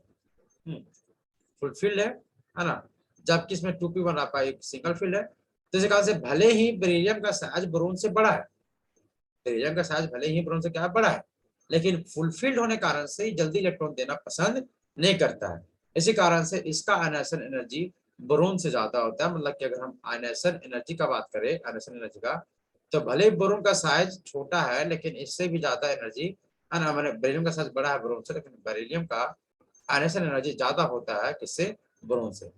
A: फुलफिल्ड है ना, जबकि इसमें 2p1 आपका एक सिंगल फील्ड है। तो इस कारण से भले ही बेरिलियम का साइज बोरोन से बड़ा है, बेरिलियम का साइज भले ही बोरोन से क्या बड़ा है, लेकिन फुलफिल्ड होने कारण से जल्दी इलेक्ट्रॉन देना पसंद नहीं करता है। इसी कारण से इसका आयनाइजेशन एनर्जी बोरोन से ज्यादा होता है। मतलब कि अगर हम आयनाइजेशन एनर्जी का बात करें, आयनाइजेशन एनर्जी का, तो भले ही बोरोन का साइज छोटा है लेकिन इससे भी ज्यादा एनर्जी, है ना, मैंने बेरिलियम का साइज बड़ा है बोरोन से, लेकिन बेरिलियम का आयनाइजेशन एनर्जी ज्यादा होता है किससे? बोरोन से।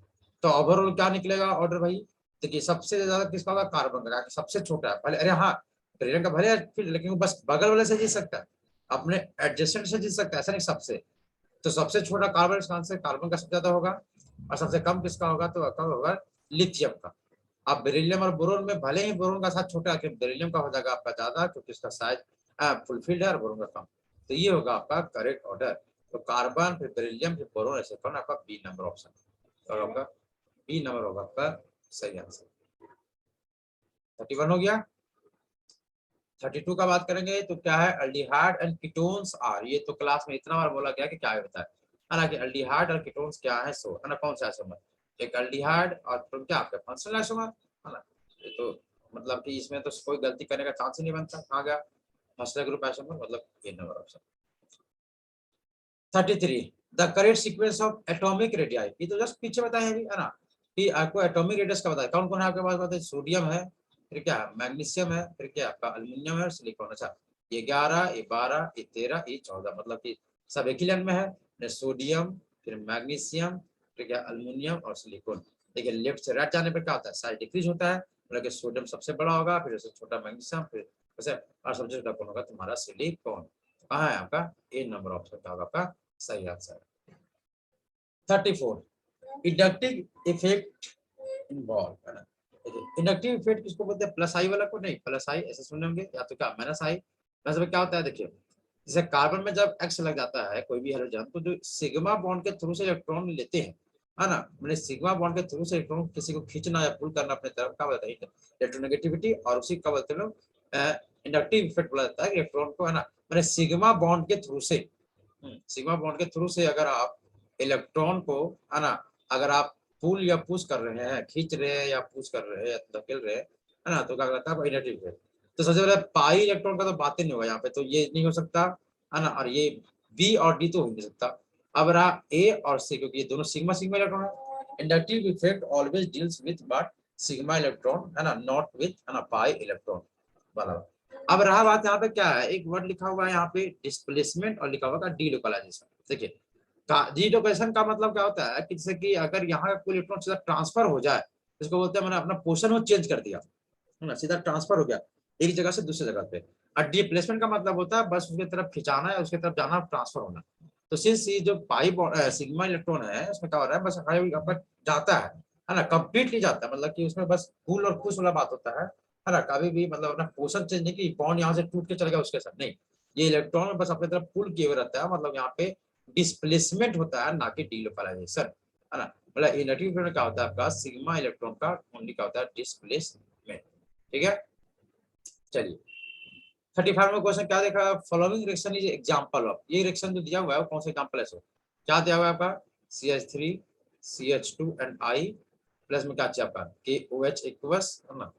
A: तो ओवरऑल क्या निकलेगा ऑर्डर भाई? देखिए सबसे ज्यादा किसका होगा? कार्बन का, सबसे छोटा है भले, अरे हाँ बेरिलियम का भले फिर, लेकिन वो बस बगल वाले से जीत सकता है, अपने एडजेसेंट से जीत सकता है, ऐसा नहीं सबसे। तो सबसे छोटा कार्बन, इसका आंसर कार्बन का सबसे ज्यादा होगा, और सबसे कम किसका होगा? तो कम होगा लिथियम का। अब बेरिलियम और बोरोन में भले ही बोरोन का साथ छोटा है, बेरिलियम का हो जाएगा आपका ज्यादा, क्योंकि इसका साइज फुलफिल्ड है और बोरोन का कम। तो ये होगा आपका करेक्ट ऑर्डर। तो कार्बन, फिर बेरिलियम, फिर बोरोन, ऐसे कौन आपका बी नंबर ऑप्शन, और आपका बी नंबर होगा आपका सही आंसर। 31 हो गया। 32 का बात करेंगे तो क्या है? अल्डिहाइड एंड कीटोन्स आर, ये तो क्लास में इतना बार बोला गया कि क्या होता है, हालांकि अल्डिहाइड और कीटोन्स क्या है? सो है ना, कौन सा आइसोमर? एक अल्डिहाइड और क्या आपका फंक्शनल आइसोमर, है ना। ये तो मतलब कि इसमें तो कोई गलती करने का चांस ही नहीं बनता। कहाँ गया फंक्शनल ग्रुप आइसोमर? मतलब ये number option. 33 the correct sequence of atomic radii, ये तो जस्ट पीछे बताए हैं है ना, कि आपको एटॉमिक रेडियस का बताया। कौन कौन है आपके पास? बताए सोडियम है, फिर क्या मैग्नीशियम है, फिर क्या आपका अल्युमिनियम है और सिलिकॉन। अच्छा ये 11, ये 12, ये 13, ये 14, मतलब कि सब एक ही लाइन में है। सोडियम, फिर मैग्नीशियम, फिर क्या अल्युमिनियम और सिलिकॉन। देखिए लेफ्ट से राइट जाने पर क्या होता है? साइज डिक्रीज होता है, मतलब कि सोडियम सबसे बड़ा होगा, फिर उससे छोटा मैग्नीशियम, फिर वैसे और सबसे छोटा कौन होगा? तुम्हारा सिलिकॉन। कहाँ है आपका? ए नंबर ऑप्शन का होगा आपका सही आंसर। 34 इंडक्टिव इफेक्ट इन्वॉल्व, है ना। इंडक्टिव इफेक्ट किसको बोलते हैं? प्लस आई वाला को नहीं, प्लस आई ऐसे सुने होंगे, या तो क्या माइनस आई। प्लस में क्या होता है देखिए, जैसे कार्बन में जब एक्स लग जाता है कोई भी हाइड्रोजन, तो जो सिग्मा बॉन्ड के थ्रू से इलेक्ट्रॉन लेते हैं, है ना, मैंने सिग्मा बॉन्ड के थ्रू से इलेक्ट्रॉन किसी को खींचना या पुल करना अपने तरफ, क्या बोलते हैं? इलेक्ट्रोनेगेटिविटी। और उसी का बोलते हैं लोग इंडक्टिव इफेक्ट बोला जाता है इलेक्ट्रॉन को, है ना, मैंने सिग्मा बॉन्ड के थ्रू से, सिग्मा बॉन्ड के थ्रू से अगर आप इलेक्ट्रॉन को, है ना, अगर आप पुल या पुश कर रहे हैं, खींच रहे हैं या पुश कर रहे हैं या धकेल रहे हैं, है ना, तो क्या कहता है इंडक्टिव इफेक्ट। तो सबसे पहले पाई इलेक्ट्रॉन का तो बात ही नहीं होगा यहाँ पे, तो ये नहीं हो सकता, है ना, और ये बी और डी तो हो नहीं सकता। अब रहा ए और सी, क्योंकि ये दोनों सिग्मा सिग्मा इलेक्ट्रॉन है। Inductive effect always deals with but sigma electron, है ना, नॉट विथ, है ना, पाई इलेक्ट्रॉन वाला। अब रहा बात यहाँ पे क्या है, एक वर्ड लिखा हुआ है यहाँ पे डिस्प्लेसमेंट और लिखा हुआ है डीलोकलाइजेशन। देखिए डीलोकलाइजेशन का मतलब क्या होता है कि जैसे कि अगर यहाँ का कोई इलेक्ट्रॉन सीधा ट्रांसफर हो जाए, इसको बोलते हैं मैंने अपना पोजीशन वो चेंज कर दिया, है ना, सीधा ट्रांसफर हो गया एक जगह से दूसरी जगह पे। और डिप्लेसमेंट का मतलब होता है बस उसकी तरफ खिंचाना है, उसकी तरफ जाना, ट्रांसफर होना। तो सिंस ये जो पाई सिग्मा इलेक्ट्रॉन है उसमें क्या हो रहा है, बस आपका जाता है ना, कंप्लीटली जाता है, मतलब कि उसमें बस पुल और पुश वाला बात होता है ना, कभी भी मतलब अपना पोजीशन चेंज नहीं की बॉन्ड यहाँ से टूट के चल गया उसके साथ नहीं, ये इलेक्ट्रॉन बस अपनी तरफ पुल किए हुए रहता है, मतलब यहाँ पे डिस्प्लेसमेंट होता है ना कि डीलोकलाइजेशन, है ना। मतलब इलेक्ट्रिक फील्ड क्या होता है आपका सिग्मा इलेक्ट्रॉन का ओनली क्या होता है डिस्प्लेसमेंट। ठीक है, चलिए 35 में क्वेश्चन क्या देखा, following reaction is example of, ये रिएक्शन जो दिया हुआ है वो कौन सा एग्जांपल है, सो क्या दिया हुआ है आपका CH3 CH2 and I plus में क्या चाहिए आपका KOH एक्वस, है ना,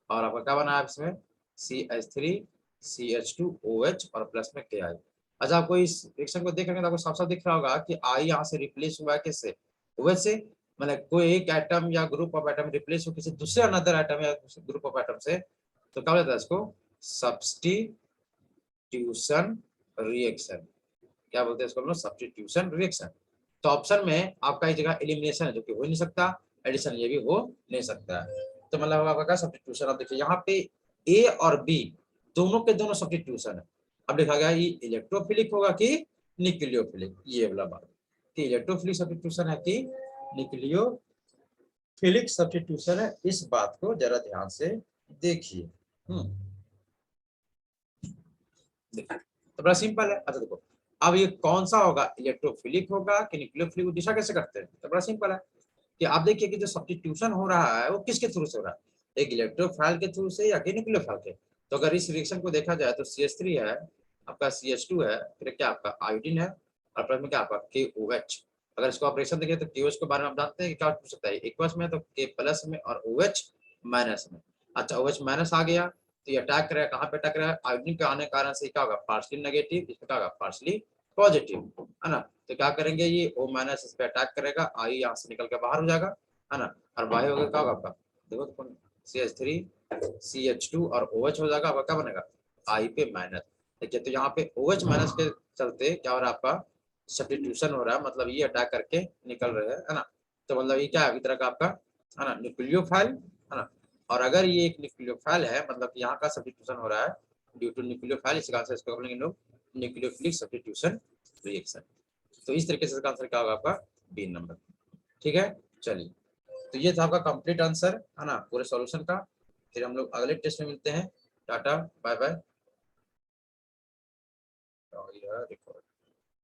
A: और आपका क्या बना है इसमें CH3 CH2OH और प्लस में KI। अच्छा आपको इस रिएक्शन को देखेंगे तो आपको साफ साफ दिख रहा होगा कि I यहाँ से रिप्लेस हुआ है किससे, OH से, मतलब कोई एक एटम या ग्रुप ऑफ एटम रिप्लेस हो किसी दूसरे अनदर एटम या ग्रुप ऑफ एटम से, तो क्या होता है इसको सब्स्टिट्यूशन रिएक्शन, क्या बोलते हैं इसको हम लोग सब्स्टिट्यूशन रिएक्शन। तो ऑप्शन में आपका एक जगह एलिमिनेशन है जो कि हो नहीं सकता, एडिशन ये भी हो नहीं सकता है, तो मतलब आपका सब्स्टिट्यूशन। अब देखिए यहाँ पे ए और बी दोनों के दोनों सब्स्टिट्यूशन है। अब देखा गया ये इलेक्ट्रोफिलिक होगा कि न्यूक्लियोफिलिक, ये वाला बात कि इलेक्ट्रोफिलिक सब्स्टिट्यूशन है कि न्यूक्लियोफिलिक सब्स्टिट्यूशन है, इस बात को जरा ध्यान से देखिए। तो बड़ा सिंपल है। अच्छा देखो अब ये कौन सा होगा, इलेक्ट्रोफिलिक होगा कि न्यूक्लियोफिलिक, दिशा कैसे करते हैं, तो बड़ा सिंपल है कि आप देखिए कि जो सब्स्टिट्यूशन हो रहा है वो किसके थ्रू से हो रहा है, एक इलेक्ट्रोफाइल के थ्रू से या कि न्यूक्लियोफाइल के। तो अगर इस रिएक्शन को देखा जाए तो CH3 है, आपका CH2 है, फिर क्या आपका आयोडीन है, और प्लस में क्या आपका KOH। अगर इसको ऑपरेशन देखिए तो KOH के बारे में आप जानते हैं कि क्या पूछ सकता है, एक्वस में तो K प्लस में और OH माइनस में। अच्छा OH माइनस आ गया तो ये अटैक करेगा, कहाँ पे अटैक करेगा, आयोडीन के आने के कारण से क्या होगा पार्शली नेगेटिव, इसमें क्या होगा पार्शली पॉजिटिव, है ना। तो क्या करेंगे ये O माइनस इस पे अटैक करेगा, आई यहाँ से निकल के बाहर हो जाएगा, है ना, और बाहर होगा क्या होगा आपका देखो तो CH3 CH2 और OH हो जाएगा, आपका क्या बनेगा I पे माइनस। देखिए तो यहाँ पे OH माइनस के चलते क्या हो रहा है आपका सब्स्टिट्यूशन हो रहा है, मतलब ये अटैक करके निकल रहे हैं, है ना। तो मतलब ये क्या है एक तरह का आपका, है ना, न्यूक्लियोफाइल, है ना। और अगर ये एक न्यूक्लियोफाइल है मतलब यहाँ का सब्स्टिट्यूशन हो रहा है ड्यू टू न्यूक्लियोफाइल, इस कारण से इसको बोलेंगे लोग न्यूक्लियोफिलिक सब्स्टिट्यूशन रिएक्शन। तो इस तरीके से इसका आंसर क्या होगा आपका बी नंबर। ठीक है, चलिए तो ये था आपका कंप्लीट आंसर, है ना, पूरे सॉल्यूशन का। फिर हम लोग अगले टेस्ट में मिलते हैं, टाटा बाय बाय।